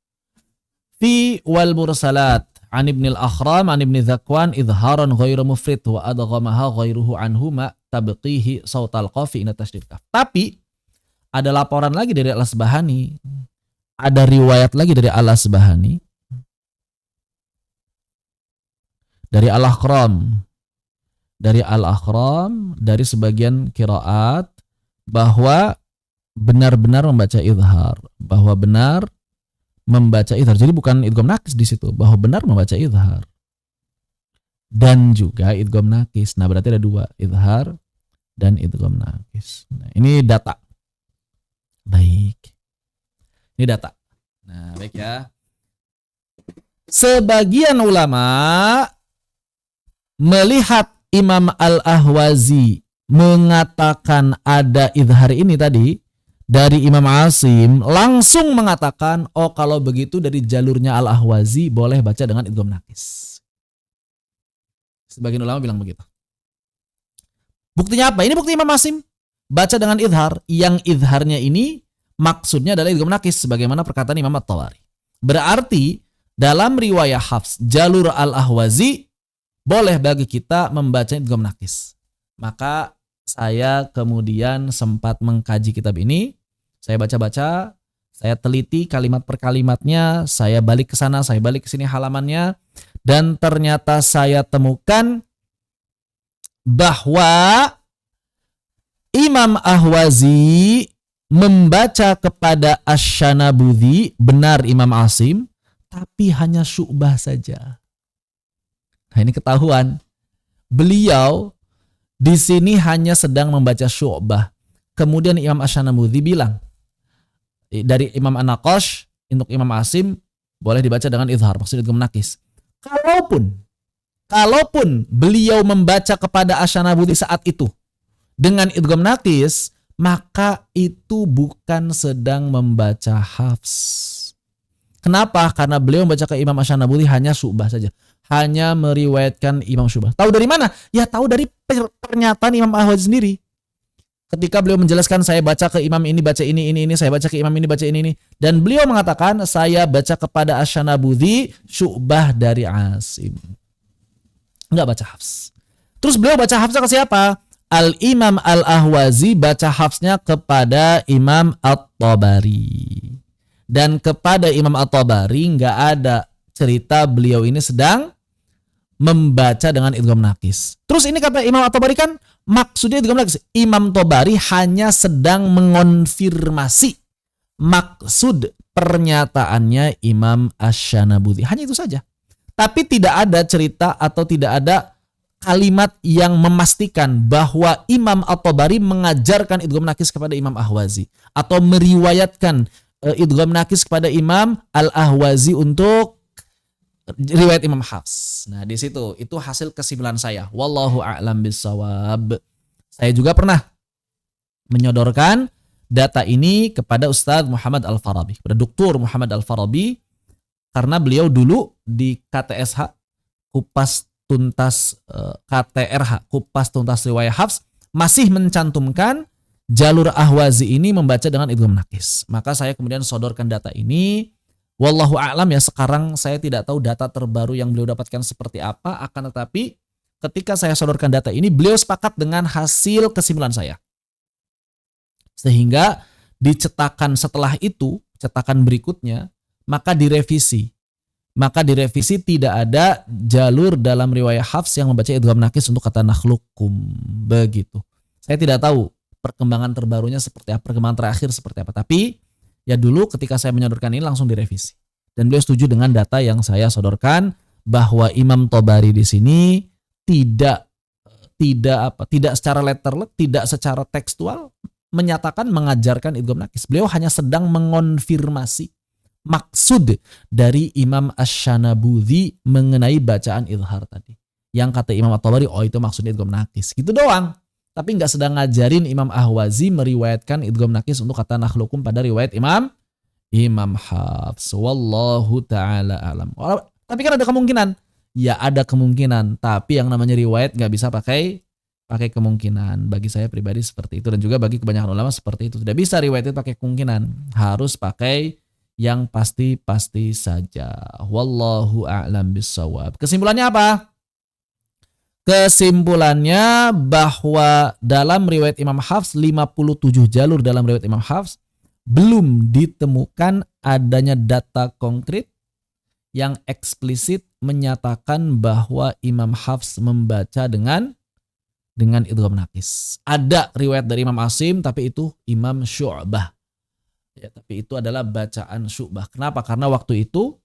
Fi wal mursalat an Ibn al-Akhram an Ibn Zakwan izharan ghairu mufrid wa adghamaha ghairuhu anhu ma tabqihi sautal qafi ina tasydid kaf. Tapi ada laporan lagi dari Al-Asbahani, ada riwayat lagi dari Al-Asbahani, dari Al-Akhram, dari sebagian qiraat bahwa benar-benar membaca izhar, Jadi bukan idgham nakis di situ, bahwa benar membaca izhar dan juga idgham nakis. Nah, berarti ada dua, izhar dan idgham nakis. Nah, ini data. Baik. Ini data. Nah, baik ya. Sebagian ulama melihat Imam Al-Ahwazi mengatakan ada idhar ini tadi dari Imam Asim, langsung mengatakan, oh kalau begitu dari jalurnya Al-Ahwazi boleh baca dengan idgham nakis. Sebagian ulama bilang begitu. Buktinya apa? Ini bukti Imam Asim baca dengan idhar, yang idharnya ini maksudnya adalah idgham nakis sebagaimana perkataan Imam At-Tabari. Berarti dalam riwayah Hafs jalur Al-Ahwazi boleh bagi kita membaca idgham nakis. Maka saya kemudian sempat mengkaji kitab ini, saya baca-baca, saya teliti kalimat per kalimatnya, saya balik ke sana, saya balik ke sini halamannya, dan ternyata saya temukan bahwa Imam Ahwazi membaca kepada Asy-Syanabudzi, benar Imam Asim, tapi hanya Syu'bah saja. Nah ini ketahuan, beliau di sini hanya sedang membaca Syu'bah. Kemudian Imam Asy-Syanabudzi bilang, dari Imam An-Naqash untuk Imam Asim boleh dibaca dengan idhar, maksudnya idgham nakis. Kalaupun beliau membaca kepada Asy-Syanabudzi saat itu dengan idgham nakis, maka itu bukan sedang membaca Hafs. Kenapa? Karena beliau membaca ke Imam Asy-Syanabudzi hanya Syu'bah saja. Hanya meriwayatkan Imam Syu'bah. Tahu dari mana? Ya tahu dari pernyataan Imam Ahwazi sendiri. Ketika beliau menjelaskan, saya baca ke imam ini baca ini, saya baca ke imam ini baca ini. Dan beliau mengatakan, saya baca kepada Asy-Syanabudzi Syu'bah dari Asim. Enggak baca Hafs. Terus beliau baca Hafsnya ke siapa? Al-Imam Al-Ahwazi baca Hafsnya kepada Imam At-Tabari. Dan kepada Imam At-Tabari enggak ada cerita beliau ini sedang membaca dengan idgham nakis. Terus ini kata Imam At-Tabari kan maksudnya idgham nakis. Imam Tabari hanya sedang mengonfirmasi maksud pernyataannya Imam Asy-Syanabudzi. Hanya itu saja. Tapi tidak ada cerita atau tidak ada kalimat yang memastikan bahwa Imam At-Tabari mengajarkan idgham nakis kepada Imam Ahwazi atau meriwayatkan idgham nakis kepada Imam Al-Ahwazi untuk riwayat Imam Hafs. Nah, di situ itu hasil kesimpulan saya. Wallahu a'lam bissawab. Saya juga pernah menyodorkan data ini kepada Ustadz Muhammad Al-Farabi, kepada Dr. Muhammad Al-Farabi, karena beliau dulu di KTSH, Kupas Tuntas KTRH, Kupas Tuntas Riwayat Hafs, masih mencantumkan jalur Ahwazi ini membaca dengan idgham nakis. Maka saya kemudian sodorkan data ini. Wallahu a'lam ya, sekarang saya tidak tahu data terbaru yang beliau dapatkan seperti apa, akan tetapi ketika saya sodorkan data ini, beliau sepakat dengan hasil kesimpulan saya. Sehingga dicetakan setelah itu, cetakan berikutnya, maka direvisi. Maka direvisi tidak ada jalur dalam riwayat Hafs yang membaca idgham nakis untuk kata nakhlukum. Begitu. Saya tidak tahu perkembangan terbarunya seperti apa, perkembangan terakhir seperti apa. Tapi ya dulu ketika saya menyodorkan ini langsung direvisi. Dan beliau setuju dengan data yang saya sodorkan bahwa Imam Tabari di sini tidak secara letterlet, tidak secara tekstual menyatakan mengajarkan idgham nakis. Beliau hanya sedang mengonfirmasi maksud dari Imam Asy-Syanabudzi mengenai bacaan idhar tadi. Yang kata Imam At-Tabari, oh itu maksudnya idgham nakis. Gitu doang. Tapi nggak sedang ngajarin Imam Ahwazi meriwayatkan idgham nakis untuk kata nakhlukum pada riwayat Imam Hafs. Wallahu ta'ala alam. Tapi kan ada kemungkinan. Ya ada kemungkinan. Tapi yang namanya riwayat nggak bisa pakai kemungkinan. Bagi saya pribadi seperti itu. Dan juga bagi kebanyakan ulama seperti itu. Tidak bisa riwayat itu pakai kemungkinan. Harus pakai yang pasti-pasti saja. Wallahu a'lam bissawab. Kesimpulannya apa? Kesimpulannya bahwa dalam riwayat Imam Hafs, 57 jalur dalam riwayat Imam Hafs, belum ditemukan adanya data konkret yang eksplisit menyatakan bahwa Imam Hafs membaca dengan idgham nakis. Ada riwayat dari Imam Asim, tapi itu Imam Syu'bah. Ya, tapi itu adalah bacaan Syu'bah. Kenapa? Karena waktu itu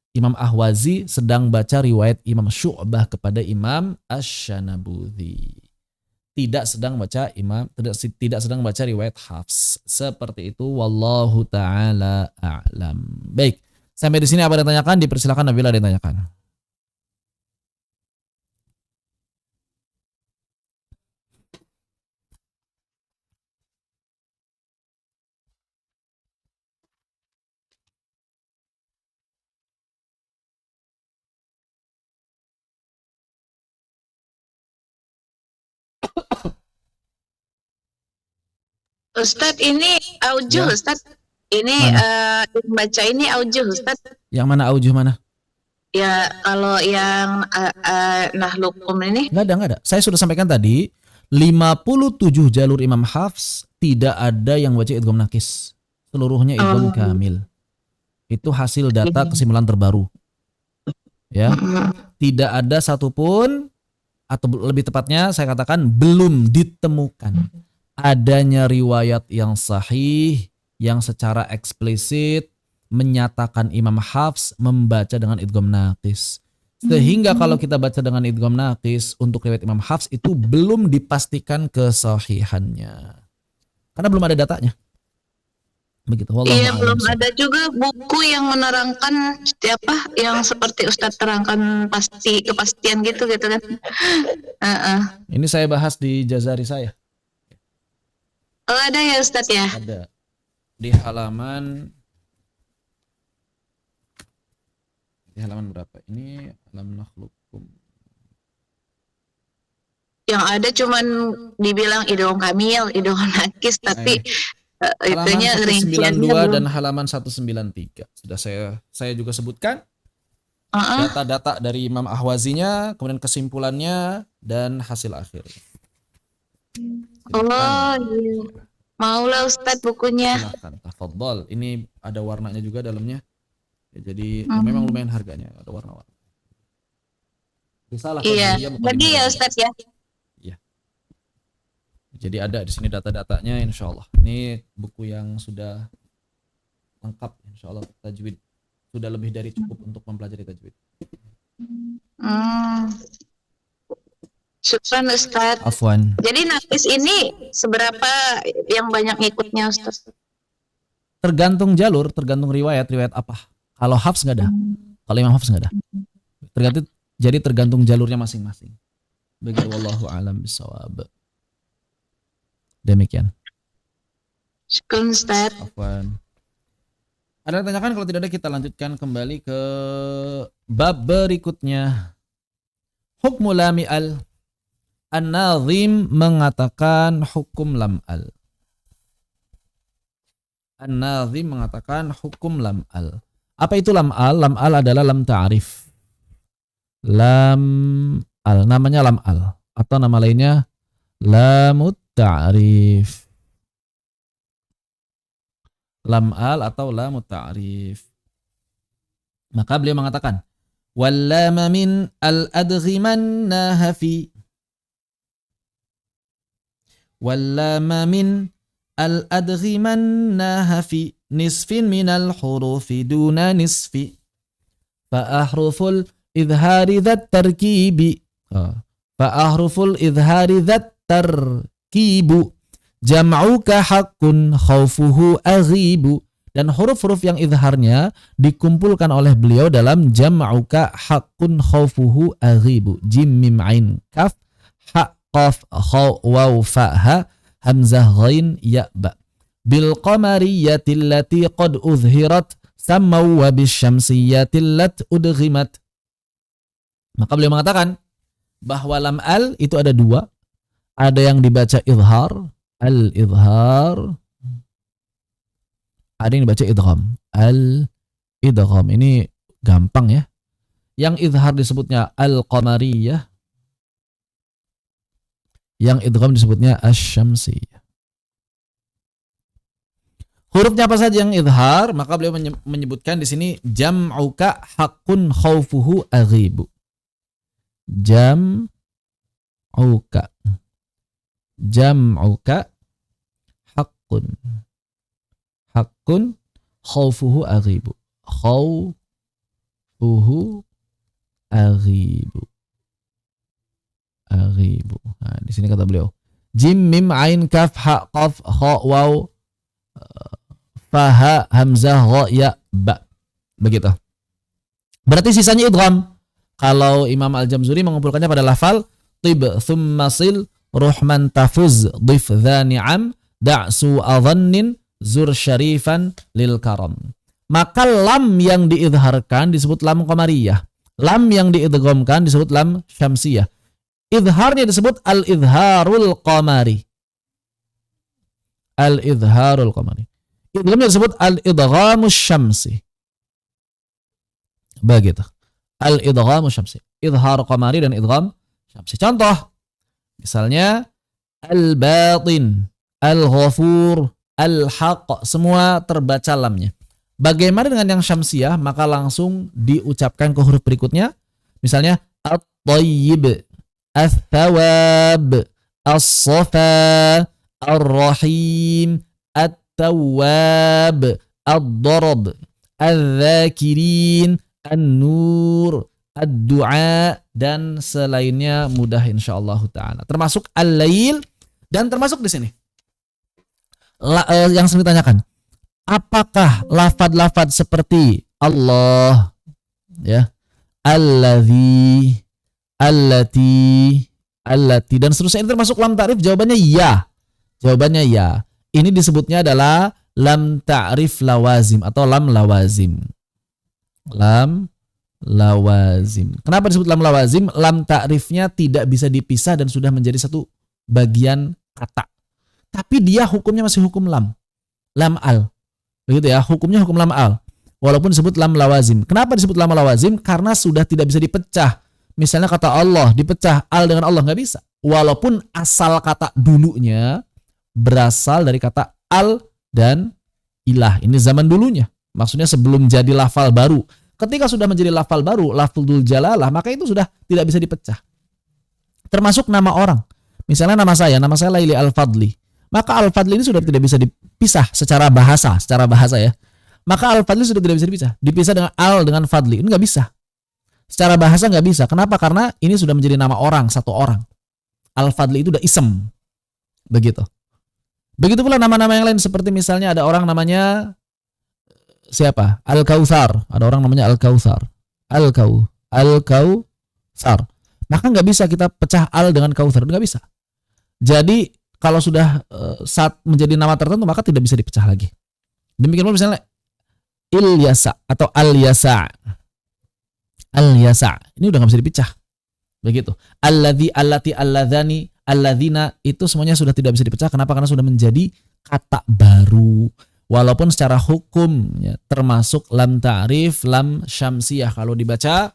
Imam Ahwazi sedang baca riwayat Imam Syu'bah kepada Imam Asy-Syanabudzi. Tidak sedang baca riwayat Hafs. Seperti itu, wallahu taala a'lam. Baik, sampai di sini apa yang ditanyakan? Dipersilakan Nabila ditanyakan. Ustadz ini aujuh Ya, Ustadz. Ini mana? baca ini aujuh Ustadz. Yang mana aujuh mana? Ya kalau yang nahlukum ini. Nggak ada. Saya sudah sampaikan tadi, 57 jalur Imam Hafs tidak ada yang baca idgham nakis. Seluruhnya idgham Oh, kamil. Itu hasil data iya. kesimpulan terbaru. Ya, Mm-mm. tidak ada satupun, atau lebih tepatnya saya katakan belum ditemukan adanya riwayat yang sahih yang secara eksplisit menyatakan Imam Hafs membaca dengan idgham naqis. Sehingga kalau kita baca dengan idgham naqis untuk riwayat Imam Hafs itu belum dipastikan kesahihannya. Karena belum ada datanya. Begitu, wallahu Iya, a'lam belum bishawab. ada juga buku yang menerangkan apa yang seperti Ustadz terangkan kepastian gitu gitu kan. Heeh. Ini saya bahas di Jazari saya. Oh, ada ya Ustadz ya. Ada di halaman berapa? Ini halaman nakhlukum. Yang ada cuman dibilang idgham kamil, idgham nakis, Nah, tapi ini halaman itunya 192 rinciannya belum. dan halaman 193. Sudah saya juga sebutkan Heeh. data-data dari Imam Ahwazinya, kemudian kesimpulannya dan hasil akhir. Oh Silakan. iya. Maulah Ustadz bukunya. Silakan. Tafadhol. Ini ada warnanya juga dalamnya. Ya, jadi memang Hmm. lumayan harganya, ada warna-warna. Risalah Iya. Fadliyah Jadi Muqaddimah ya Jaliyah. Ustadz ya. Iya. Jadi ada di sini data-datanya insya Allah. Ini buku yang sudah lengkap insya Allah tajwid. Sudah lebih dari cukup untuk mempelajari tajwid. Hmm. Syukran Ustadz. Afwan. Jadi nakis ini seberapa yang banyak ngikutnya Ustadz? Tergantung jalur, tergantung riwayat apa. Kalau Hafs nggak ada. Kalau Imam Hafs nggak ada. Tergantung jalurnya masing-masing. Begitu, wallahu a'lam bishawab. Demikian. Syukran Ustadz. Afwan. Ada yang tanyakan? Kalau tidak ada kita lanjutkan kembali ke bab berikutnya. Hukmu lami al. An-Nazim mengatakan hukum lam al. An-Nazim mengatakan hukum lam al. Apa itu lam al? Lam al adalah lam ta'rif. Lam al, namanya lam al. Atau nama lainnya lamut ta'rif. Lam al atau lamut ta'rif. Maka beliau mengatakan wallama min al-adghiman nahafi. Wallama min al-adghiman nahafi nisfin minal hurufi duna nisfi. Fa'ahruful idhari dhat tarkibi. Fa'ahruful idhari dhat tarkibu. Jam'uka haqqun khawfuhu aghibu. Dan huruf-huruf yang idharnya dikumpulkan oleh beliau dalam jam'uka haqqun khawfuhu aghibu. Jim mim ain kaf ha qaf khaw waw fa ha hamzah ghain ya ba. Bil qamariyyati allati qad uzhirat samau wa bisyamsiyyati allati udghimat. Maka beliau mengatakan bahwa lam al itu ada dua. Ada yang dibaca idhar, al-idhar. Ada yang dibaca idgham, al-idgham. Ini gampang ya. Yang idhar disebutnya al-qamariyah. Yang idgham disebutnya asy-syamsiyah. Hurufnya apa saja yang idhar? Maka beliau menyebutkan di sini jam'uka haqqun khawfuhu aghibu. Jam'uka haqqun khawfuhu aghibu. Khawfuhu aghibu. Nah, di sini kata beliau jim mim ain kaf ha qaf kha waw fa ha hamzah gha ya ba. Begitu. Berarti sisanya idgham. Kalau Imam Al-Jamzuri mengumpulkannya pada lafal tib thumma sil ruhman tafuz dhif dhani'am da'su adhannin zur syarifan lil karam. Maka lam yang diidharkan disebut lam qamariyah. Lam yang diidghamkan disebut lam syamsiyah. Idharnya disebut al-idharul qamari. Al-idharul qamari. Idghamnya disebut al-idghamus syamsi. Begitu. Al-idghamus syamsi. Idhar qamari dan idgham syamsi. Contoh. Misalnya al-batin, al-ghafur, al-haq, semua terbaca lamnya. Bagaimana dengan yang syamsiyah? Maka langsung diucapkan ke huruf berikutnya. Misalnya at-tayyib, al-thawab, as-safa, ar-rahim, at-tawwab, ad-darab, al-dhakirin, an-nur, ad-du'a, dan selainnya mudah insyaallah ta'ala. Termasuk al-lail, dan termasuk di sini. Yang sering ditanyakan, apakah lafad-lafad seperti Allah, ya, allazi, allati, allati, dan seterusnya ini termasuk lam ta'rif? Jawabannya ya. Jawabannya ya. Ini disebutnya adalah lam ta'rif lawazim atau lam lawazim. Lam lawazim. Kenapa disebut lam lawazim? Lam ta'rifnya tidak bisa dipisah dan sudah menjadi satu bagian kata. Tapi dia hukumnya masih hukum lam. Lam al. Begitu ya, hukumnya hukum lam al. Walaupun disebut lam lawazim. Kenapa disebut lam lawazim? Karena sudah tidak bisa dipecah. Misalnya kata Allah, dipecah al dengan Allah, nggak bisa. Walaupun asal kata dulunya berasal dari kata al dan ilah. Ini zaman dulunya. Maksudnya sebelum jadi lafal baru. Ketika sudah menjadi lafal baru, lafzul jalalah, maka itu sudah tidak bisa dipecah. Termasuk nama orang. Misalnya nama saya Laili Al-Fadli. Maka Al-Fadli ini sudah tidak bisa dipisah secara bahasa ya. Maka Al-Fadli sudah tidak bisa dipisah dengan Al dengan Fadli. Ini nggak bisa. Secara bahasa nggak bisa. Kenapa? Karena ini sudah menjadi nama orang, satu orang. Al-Fadli itu udah isem. Begitu. Begitu pula nama-nama yang lain, seperti misalnya ada orang namanya siapa? Al-Kautsar. Ada orang namanya Al-Kautsar. Al-Kautsar. Maka nggak bisa kita pecah Al dengan Kautsar. Nggak bisa. Jadi kalau sudah saat menjadi nama tertentu maka tidak bisa dipecah lagi. Demikian pula misalnya Ilyasa atau Al-Yasa. Al-Yasa. Ini udah nggak bisa dipecah. Begitu. Alladzi, allati, alladzani, alladzina, itu semuanya sudah tidak bisa dipecah. Kenapa? Karena sudah menjadi kata baru. Walaupun secara hukum ya, termasuk lam ta'rif, lam syamsiyah kalau dibaca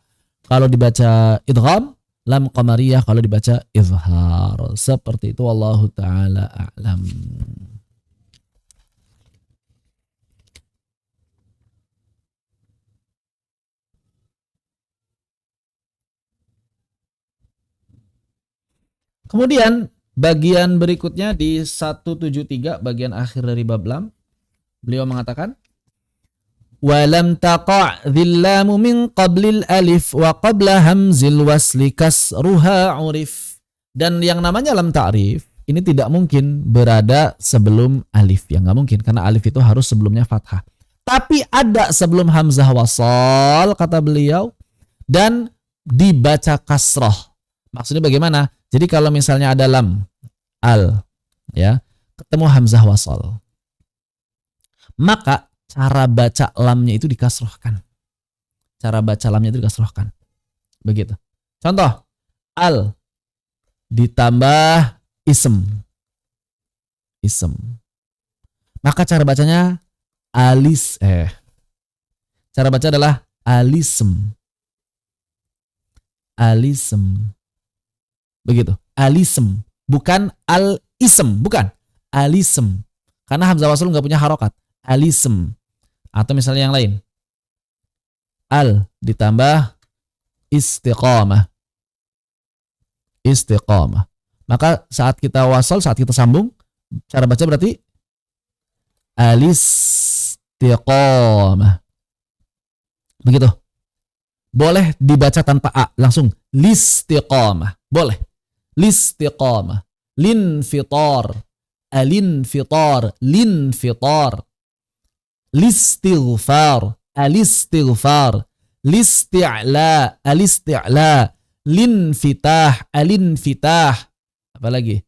idgham, lam qamariyah kalau dibaca izhar. Seperti itu, wallahu taala a'lam. Kemudian bagian berikutnya di 173 bagian akhir dari bab lam, beliau mengatakan walam taqa' dhillamu min qablil alif wa qabla hamzil wasli kasruha urif. Dan yang namanya lam ta'rif ini tidak mungkin berada sebelum alif, ya nggak mungkin, karena alif itu harus sebelumnya fathah. Tapi ada sebelum hamzah wasal kata beliau, dan dibaca kasroh. Maksudnya bagaimana? Jadi kalau misalnya ada lam al, ya, ketemu hamzah wasal, maka cara baca lamnya itu dikasrohkan. Cara baca lamnya itu dikasrohkan. Begitu. Contoh, al ditambah ism. Ism. Maka cara bacanya cara baca adalah alism. Alism. Begitu. Alism. Bukan al-ism. Bukan. Alism. Karena hamzah wasal nggak punya harokat. Alism. Atau misalnya yang lain. Al ditambah istiqamah. Istiqamah. Maka saat kita wasal, saat kita sambung, cara baca berarti alistiqamah. Begitu. Boleh dibaca tanpa a, langsung listiqamah. Boleh. Listiqamah. Linfitar. Alinfitar. Linfitar. Listighfar. Alistighfar. Listi'la. Alisti'la. Linfitah. Alinfitah. Apa lagi?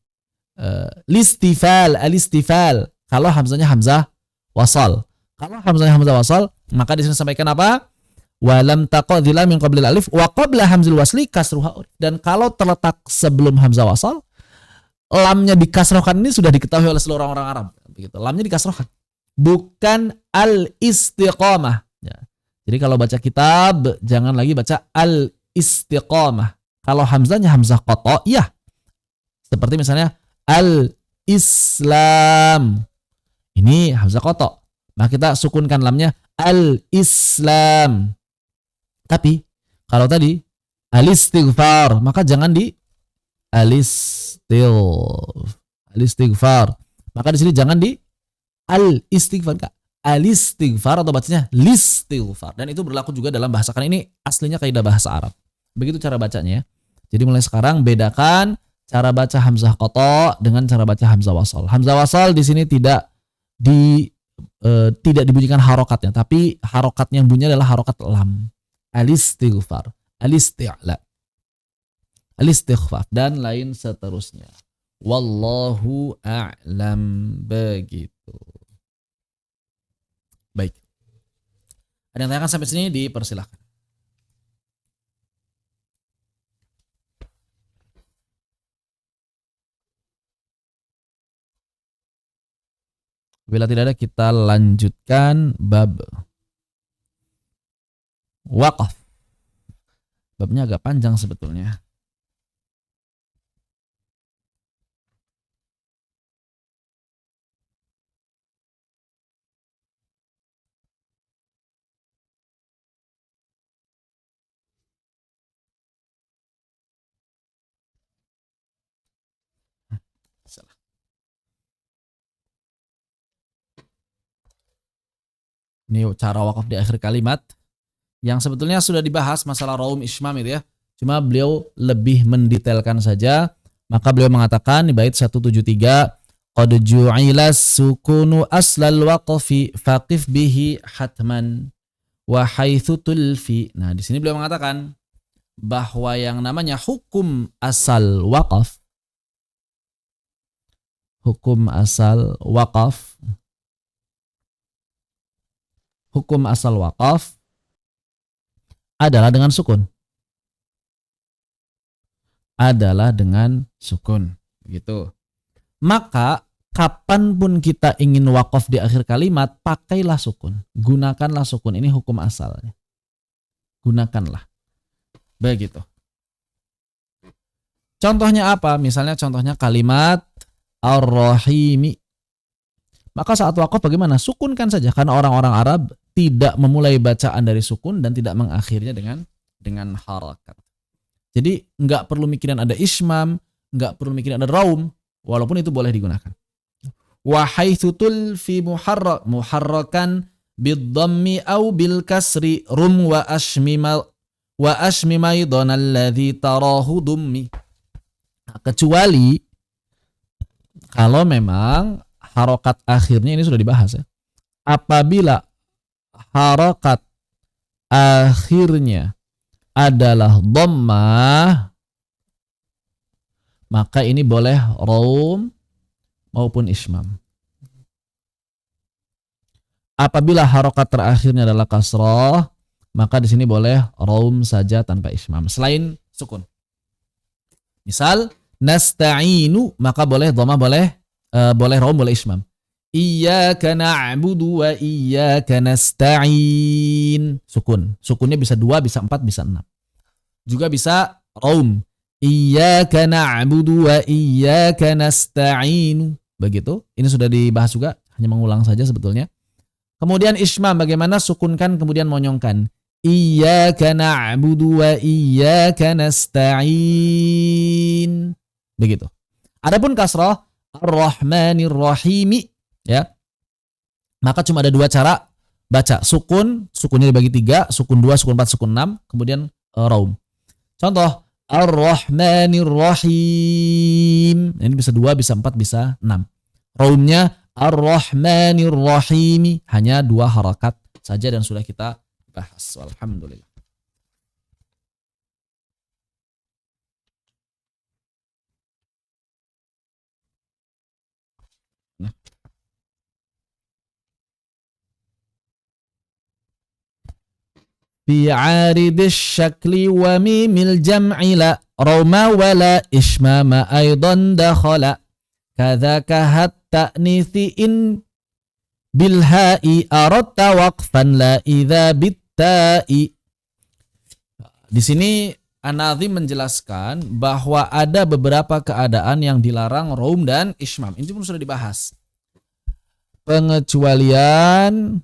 Listifal. Alistifal. Kalau hamzahnya hamzah wasal. Kalau hamzahnya hamzah wasal, maka di sini sampaikan apa? Walam taqadhila min qablil alif wa qabla hamzil wasli kasruha. Dan kalau terletak sebelum hamzah wasal, lamnya dikasrohkan ini sudah diketahui oleh seluruh orang Arab. begitu. Lamnya dikasrohkan. Bukan al-istiqamah. Ya. Jadi kalau baca kitab jangan lagi baca al-istiqamah. Kalau hamzahnya hamzah qata, iya. Seperti misalnya al-islam. Ini hamzah qata. Nah, kita sukunkan lamnya al-islam. Tapi kalau tadi al-istighfar, maka jangan di al-istighfar. Maka di sini jangan di al-istighfar, Kak. Al-istighfar atau bacanya listighfar. Dan itu berlaku juga dalam bahasa, karena ini aslinya kaidah bahasa Arab. Begitu cara bacanya ya. Jadi mulai sekarang bedakan cara baca hamzah qata dengan cara baca hamzah wasal. Hamzah wasal di sini tidak dibunyikan harokatnya, tapi harokatnya yang bunyi adalah harokat lam. Al-istighfar, al-isti'la, al-istighfar, dan lain seterusnya. Wallahu a'lam. Begitu. Baik. Ada yang tanyakan sampai sini, dipersilahkan. Bila tidak ada, kita lanjutkan bab wakaf. Babnya agak panjang sebetulnya. Ini cara wakaf di akhir kalimat yang sebetulnya sudah dibahas masalah raum ismam itu ya. Cuma beliau lebih mendetailkan saja. Maka beliau mengatakan di bait 173, qad ju'ila sukunu aslal waqfi faqif bihi hatman wa haitsu tulfi. Nah, di sini beliau mengatakan bahwa yang namanya hukum asal wakaf, hukum asal wakaf adalah dengan sukun. Adalah dengan sukun. Begitu. Maka kapanpun kita ingin wakaf di akhir kalimat, pakailah sukun. Gunakanlah sukun. Ini hukum asalnya. Gunakanlah. Begitu. Contohnya apa? Misalnya contohnya kalimat ar-rahimi. Maka saat wakaf bagaimana? Sukunkan saja. Karena orang-orang Arab tidak memulai bacaan dari sukun dan tidak mengakhirnya dengan harakat. Jadi nggak perlu mikirin ada ismam, nggak perlu mikirin ada raum, walaupun itu boleh digunakan. Wa haitsu tulfi muharrakan bid-dhammi aw bil kasri rum wa ashmima idana alladhi tarahu dummi. Nah, kecuali kalau memang harokat akhirnya ini sudah dibahas ya. Apabila harokat akhirnya adalah dhammah, maka ini boleh raum maupun ismam. Apabila harokat terakhirnya adalah kasrah, maka di sini boleh raum saja tanpa ismam selain sukun. Misal nasta'inu, maka boleh dhammah, boleh raum, boleh ismam. Iyyaka na'budu wa iyyaka nasta'in. Sukun. Sukunnya bisa 2, bisa 4, bisa 6. Juga bisa raum. Iyyaka na'budu wa iyyaka nasta'in. Begitu. Ini sudah dibahas juga, hanya mengulang saja sebetulnya. Kemudian ismam, bagaimana sukunkan kemudian monyongkan. Iyyaka na'budu wa iyyaka nasta'in. Begitu. Adapun kasrah, ar-rahmanir rahimi, ya, maka cuma ada 2 cara baca. Sukunnya dibagi 3, sukun 2, sukun 4, sukun 6, kemudian raum. Contoh, ar-rahmanir rahim. Ini bisa 2, bisa 4, bisa 6. Raumnya ar-rahmanir rahimi, hanya 2 harakat saja dan sudah kita bahas. Alhamdulillah. بعارض الشكل وميم الجمع لا روما ولا إشمام أيضا دخل. kadzaka hatta nithiin bilha'i aratta waqfan la idza bitta'i. Di sini An-Nazim menjelaskan bahwa ada beberapa keadaan yang dilarang raum dan ismam. Ini pun sudah dibahas. Pengecualian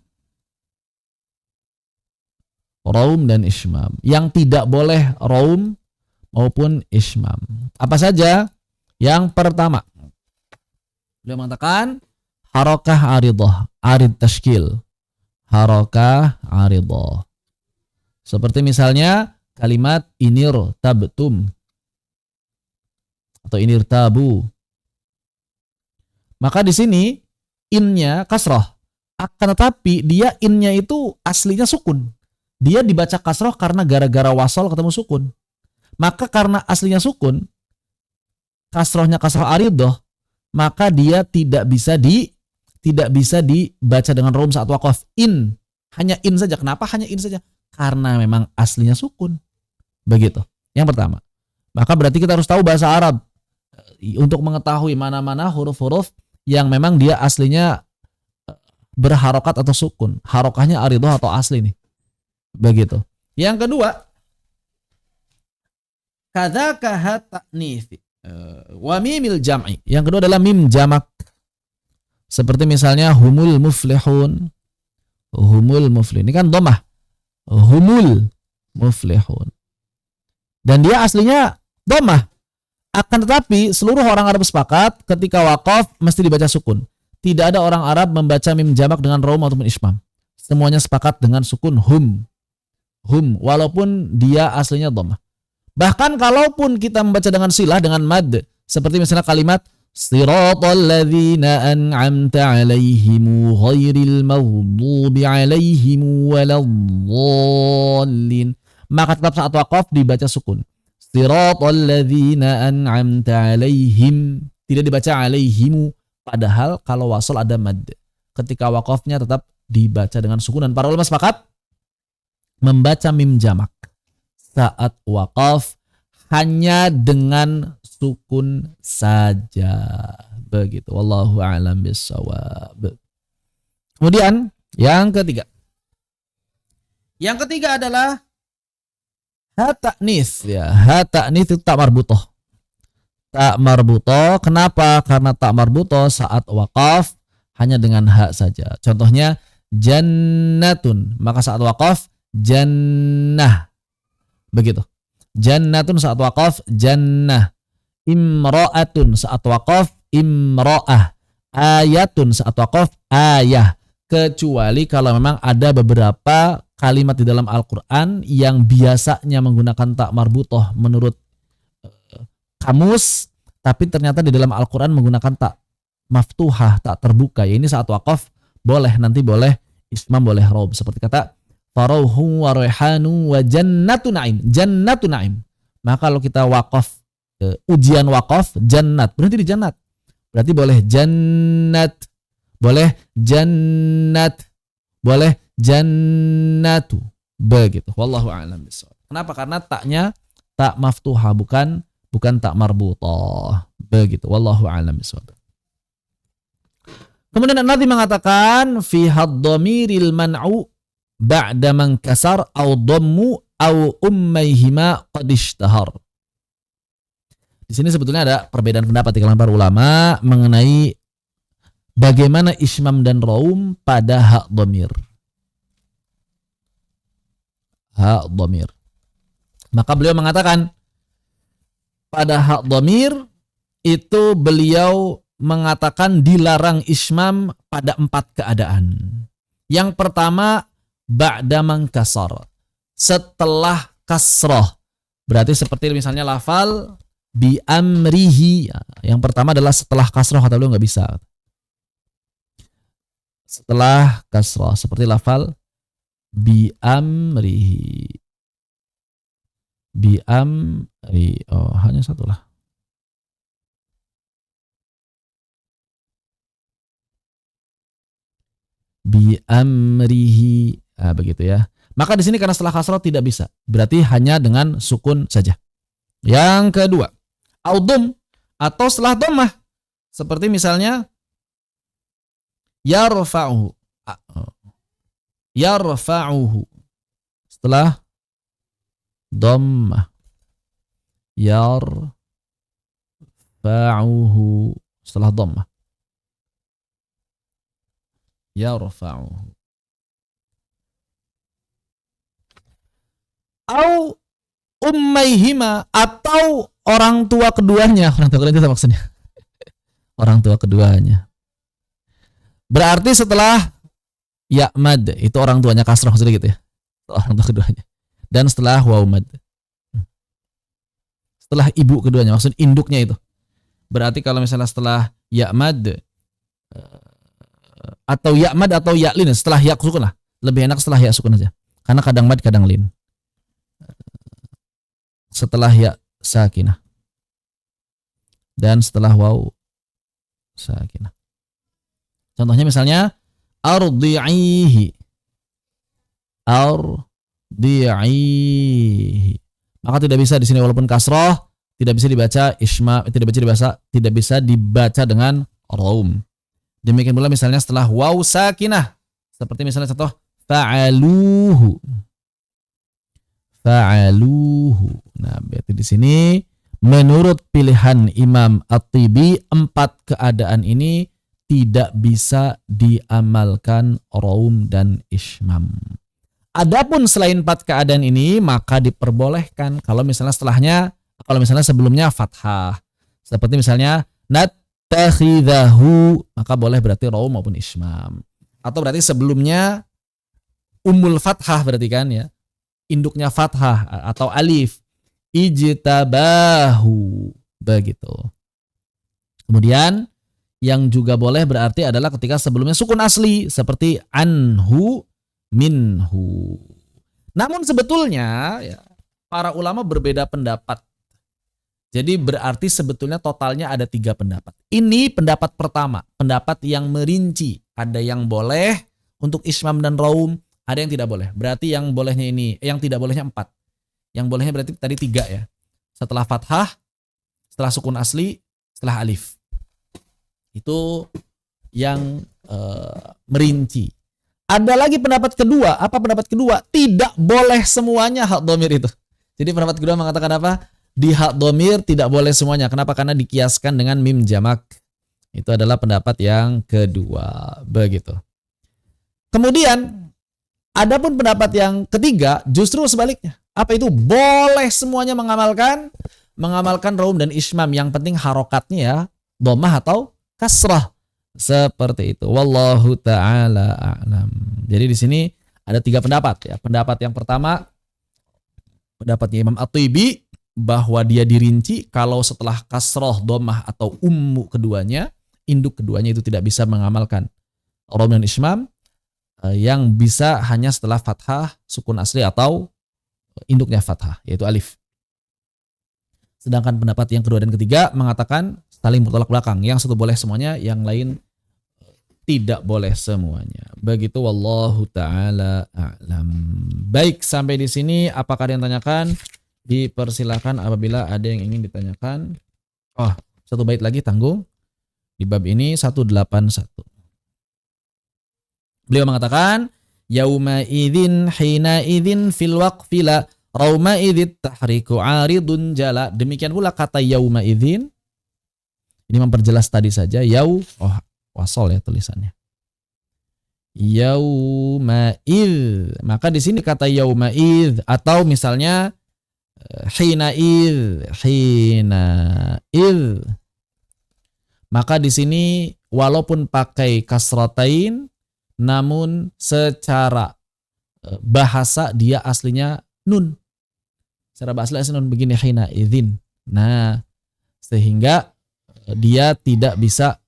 raum dan ismam. Yang tidak boleh raum maupun ismam. Apa saja? Yang pertama, beliau mengatakan harakah aridah, arid tashkil. Harakah aridah. Seperti misalnya kalimat inir tabtum atau inir tabu. Maka di sini innya kasroh. Akan tetapi dia innya itu aslinya sukun. Dia dibaca kasroh karena gara-gara wasol ketemu sukun. Maka karena aslinya sukun, kasrohnya kasroh aridoh, maka dia tidak bisa dibaca dengan rom saat waqaf. In, hanya in saja. Kenapa hanya in saja? Karena memang aslinya sukun. Begitu. Yang pertama. Maka berarti kita harus tahu bahasa Arab untuk mengetahui mana-mana huruf-huruf yang memang dia aslinya berharokat atau sukun. Harokahnya aridoh atau asli nih. Begitu. Yang kedua, kadzaka ta'nits wa mimil jam'i. Yang kedua adalah mim jamak. Seperti misalnya humul muflihun. Humul muflihun. Ini kan dhammah. Humul muflihun. Dan dia aslinya dhammah. Akan tetapi seluruh orang Arab sepakat ketika waqaf mesti dibaca sukun. Tidak ada orang Arab membaca mim jamak dengan raum ataupun ismam. Semuanya sepakat dengan sukun hum. Hum, walaupun dia aslinya dhammah. Bahkan kalaupun kita membaca dengan silah, dengan mad, seperti misalnya kalimat siratal ladzina an'amta 'alaihim ghairil maghdubi 'alaihim waladdallin, maka tetap saat waqaf dibaca sukun. Siratal ladzina an'amta 'alaihim, tidak dibaca 'alaihim, padahal kalau wasal ada mad. Ketika waqafnya tetap dibaca dengan sukun, dan para ulama sepakat membaca mim jamak saat waqaf hanya dengan sukun saja. Begitu. Wallahu a'lam bissawab. Kemudian yang ketiga. Yang ketiga adalah ha ta'nis, ya. Ha ta'nis itu tak marbutoh. Tak marbutoh. Kenapa? Karena tak marbutoh saat waqaf hanya dengan ha saja. Contohnya jannatun, maka saat waqaf jannah. Begitu. Jannatun saat waqaf jannah. Imra'atun saat waqaf imra'ah. Ayatun saat waqaf ayah. Kecuali kalau memang ada beberapa kalimat di dalam Al-Quran yang biasanya menggunakan tak marbutoh menurut kamus, tapi ternyata di dalam Al-Quran menggunakan tak maftuhah, tak terbuka. Ya, ini saat waqaf boleh, nanti boleh ismam, boleh raub. Seperti kata farauhu wa rayhanu wa jannatu na'im. Jannatu na'im. Maka kalau kita waqaf, ujian waqaf jannat, berarti di jannat. Berarti boleh jannat, boleh jannat, boleh jannatu. Begitu. Wallahu a'lam bishawab. Kenapa? Karena taknya tak maftuha, bukan tak marbutah. Begitu. Wallahu a'lam bishawab. Kemudian Nabi mengatakan fi haddamiril man'u ba'da man kasar au dhammu au ummayhima qad ishtahar. Di sini sebetulnya ada perbedaan pendapat di kalangan para ulama mengenai bagaimana ismam dan raum pada hak dhamir. Hak dhamir. Maka beliau mengatakan pada hak dhamir itu beliau mengatakan dilarang ismam pada 4 keadaan. Yang pertama ba'da man kasar, setelah kasroh. Berarti seperti misalnya lafal bi amrihi. Yang pertama adalah setelah kasroh, kata beliau nggak bisa. Setelah kasroh, seperti lafal bi amrihi. Bi amri. Oh, hanya satu lah. Bi amrihi. Begitu ya. Maka di sini karena setelah kasroh tidak bisa. Berarti hanya dengan sukun saja. Yang kedua, audum atau setelah dhammah. Seperti misalnya yarfa'uhu. Yarfa'uhu. Setelah dhammah. Yarfa'uhu. Setelah dhammah. Yarfa'uhu. Au ummaihima, atau orang tua keduanya. Orang tua keduanya itu maksudnya. Orang tua keduanya. Berarti setelah ya'mad, itu orang tuanya kasroh maksudnya gitu ya. Orang tua keduanya. Dan setelah wawmad. Setelah ibu keduanya, maksud induknya itu. Berarti kalau misalnya setelah ya'mad atau ya'mad atau ya'lin, setelah ya' sukun lah. Lebih enak setelah ya' sukun aja. Karena kadang mad, kadang lin. Setelah ya' sakinah. Dan setelah waw sakinah. Contohnya misalnya ardi'ihi. Ardi'ihi. Maka tidak bisa di sini walaupun kasroh, tidak bisa dibaca isma, tidak bisa dibaca dengan raum. Demikian pula misalnya setelah waw sakinah. Seperti misalnya contoh fa'aluhu. Fa'aluhu. Nah, berarti di sini menurut pilihan Imam At-Tibi, 4 keadaan ini tidak bisa diamalkan raum dan ismam. Adapun selain 4 keadaan ini maka diperbolehkan kalau misalnya sebelumnya fathah. Seperti misalnya nattakhidahu, maka boleh berarti raum maupun ismam. Atau berarti sebelumnya umul fathah berarti kan ya. Induknya fathah atau alif. Ijtabahu, begitu. Kemudian yang juga boleh berarti adalah ketika sebelumnya sukun asli seperti anhu, minhu. Namun sebetulnya ya, para ulama berbeda pendapat. Jadi berarti sebetulnya totalnya ada 3 pendapat. Ini pendapat pertama, pendapat yang merinci. Ada yang boleh untuk ismam dan raum, ada yang tidak boleh. Berarti yang bolehnya ini, yang tidak bolehnya 4. Yang bolehnya berarti tadi 3 ya. Setelah fathah, setelah sukun asli, setelah alif. Itu yang merinci. Ada lagi pendapat kedua. Apa pendapat kedua? Tidak boleh semuanya hak dhamir itu. Jadi pendapat kedua mengatakan apa? Di hak dhamir tidak boleh semuanya. Kenapa? Karena dikiaskan dengan mim jamak. Itu adalah pendapat yang kedua. Begitu. Kemudian, adapun pendapat yang ketiga justru sebaliknya. Apa itu? Boleh semuanya mengamalkan raum dan ismam. Yang penting harokatnya ya dhammah atau kasrah. Seperti itu. Wallahu ta'ala a'lam. Jadi di sini ada 3 pendapat ya. Pendapat yang pertama, pendapatnya Imam At-Tibi, bahwa dia dirinci kalau setelah kasrah, dhammah atau ummu keduanya, induk keduanya itu tidak bisa mengamalkan raum dan ismam. Yang bisa hanya setelah fathah, sukun asli atau induknya fathah, yaitu alif. Sedangkan pendapat yang kedua dan ketiga mengatakan saling bertolak belakang. Yang satu boleh semuanya, yang lain tidak boleh semuanya. Begitu wallahu ta'ala a'lam. Baik, sampai di sini apakah ada yang tanyakan? Dipersilakan apabila ada yang ingin ditanyakan. Oh, satu bait lagi tanggung. Di bab ini 181. Beliau mengatakan yauma idzin hina idzin fil waqfila rauma idzit tahriku aridun jala. Demikian pula kata yauma idzin. Ini memperjelas tadi saja wasol ya tulisannya. Yauma idz. Maka di sini kata yauma idz atau misalnya hina idz. Maka di sini walaupun pakai kasratain namun secara bahasa dia aslinya nun. Secara bahasa aslinya nun begini hina idzin. Nah, sehingga dia tidak bisa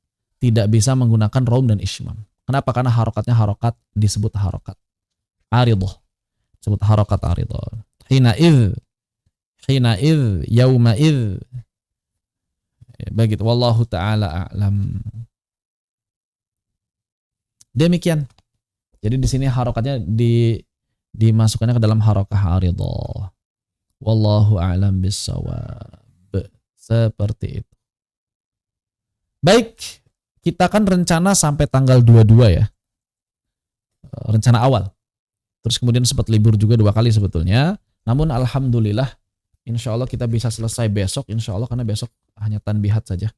menggunakan raum dan ismam. Kenapa? Karena harokatnya harokat disebut harokat aridhah. Disebut harokat aridhah. Hina idz, yauma idz. Begitu wallahu taala a'lam. Demikian. Jadi di sini harokatnya dimasukkannya ke dalam harokah aridhah. Wallahu a'lam bissawab. Seperti itu. Baik, kita kan rencana sampai tanggal 22 ya. Rencana awal. Terus kemudian sempat libur juga 2 kali sebetulnya. Namun alhamdulillah, insya Allah kita bisa selesai besok, insya Allah, karena besok hanya tanbihat saja.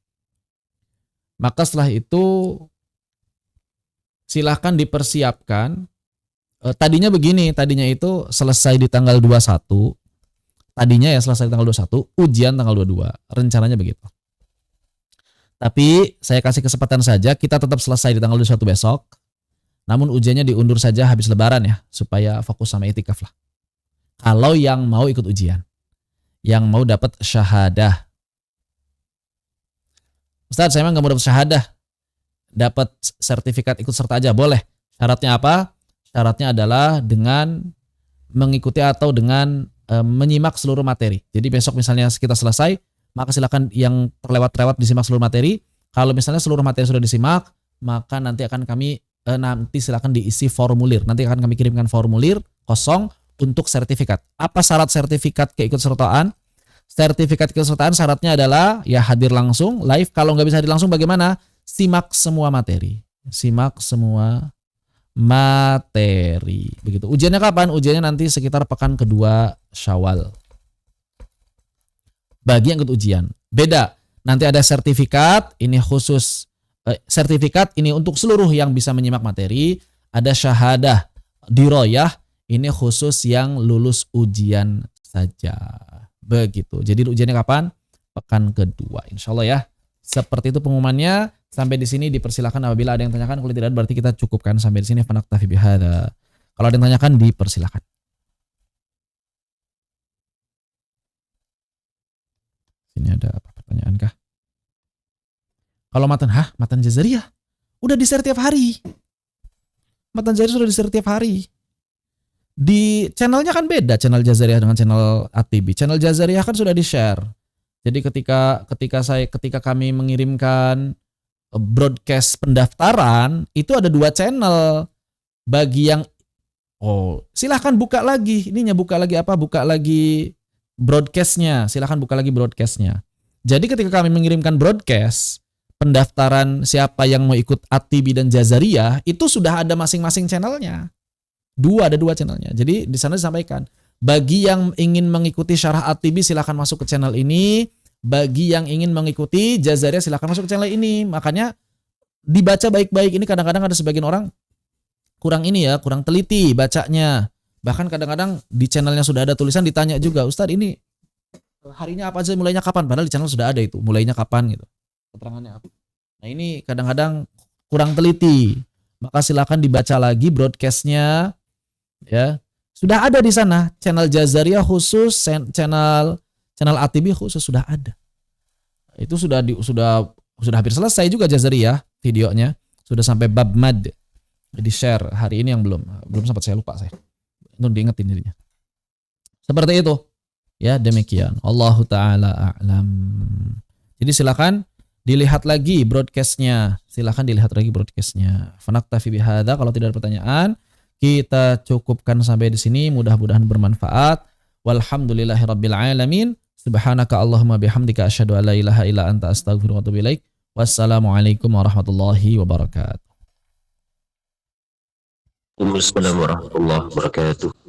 Maka setelah itu silahkan dipersiapkan. Tadinya begini, tadinya itu selesai di tanggal 21. Tadinya ya selesai di tanggal 21, ujian tanggal 22. Rencananya begitu. Tapi saya kasih kesempatan saja, kita tetap selesai di tanggal 21 besok. Namun ujiannya diundur saja habis lebaran ya, supaya fokus sama itikaf lah. Kalau yang mau ikut ujian, yang mau dapat syahadah. Ustaz, saya emang gak mau dapat syahadah. Dapat sertifikat ikut serta aja, boleh. Syaratnya apa? Syaratnya adalah dengan mengikuti atau dengan menyimak seluruh materi. Jadi besok misalnya kita selesai, maka silakan yang terlewat-lewat disimak seluruh materi. Kalau misalnya seluruh materi sudah disimak, maka nanti akan kami silakan diisi formulir. Nanti akan kami kirimkan formulir kosong untuk sertifikat. Apa syarat sertifikat keikutsertaan? Sertifikat keikutsertaan syaratnya adalah ya hadir langsung, live. Kalau nggak bisa hadir langsung bagaimana? Simak semua materi. Simak semua materi. Begitu. Ujiannya kapan? Ujiannya nanti sekitar pekan kedua Syawal. Bagi yang ikut ujian. Beda. Nanti ada sertifikat, ini khusus sertifikat ini untuk seluruh yang bisa menyimak materi. Ada syahadah diroyah, ini khusus yang lulus ujian saja. Begitu. Jadi ujiannya kapan? Pekan kedua. Insya Allah ya. Seperti itu pengumumannya. Sampai di sini dipersilakan apabila ada yang tanyakan. Kalau tidak berarti kita cukupkan sampai di sini. Fanaktafi bihadza. Kalau ada yang tanyakan dipersilakan. Sini ada apa pertanyaan kah? Kalau matan Jazariyah udah di-share tiap hari. Matan Jazariyah sudah di-share tiap hari. Di channelnya kan beda, channel Jazariyah dengan channel ATB. Channel Jazariyah kan sudah di-share. Jadi ketika kami mengirimkan broadcast pendaftaran, itu ada 2 channel. Bagi yang silahkan buka lagi. Ininya buka lagi apa? Buka lagi broadcastnya. Silahkan buka lagi broadcastnya. Jadi ketika kami mengirimkan broadcast pendaftaran siapa yang mau ikut ATB dan Jazariyah, itu sudah ada masing-masing channelnya. Ada 2 channelnya. Jadi di sana disampaikan, bagi yang ingin mengikuti syarah ATB silahkan masuk ke channel ini. Bagi yang ingin mengikuti Jazariyah silahkan masuk ke channel ini. Makanya dibaca baik-baik. Ini kadang-kadang ada sebagian orang kurang teliti bacanya. Bahkan kadang-kadang di channelnya sudah ada tulisan, ditanya juga, Ustadz ini harinya apa aja, mulainya kapan? Padahal di channel sudah ada itu, mulainya kapan gitu. Keterangannya apa? Nah ini kadang-kadang kurang teliti. Maka silakan dibaca lagi broadcastnya. Ya, sudah ada di sana. Channel Jazariyah khusus, channel ATB khusus sudah ada. Itu sudah hampir selesai juga Jazariyah videonya. Sudah sampai bab mad di share hari ini, yang belum sempat saya lupa saya. Itu diingetin dirinya. Seperti itu. Ya, demikian. Allahu taala a'lam. Jadi silakan dilihat lagi broadcastnya. Fanaktafi bihadza. Kalau tidak ada pertanyaan, kita cukupkan sampai di sini. Mudah-mudahan bermanfaat. Walhamdulillahirabbil alamin. Subhanaka Allahumma bihamdika asyhadu an la ilaha illa anta astaghfiruka wa atubu ilaik. Wassalamualaikum warahmatullahi wabarakatuh. Waalaikumsalam warahmatullahi wabarakatuh.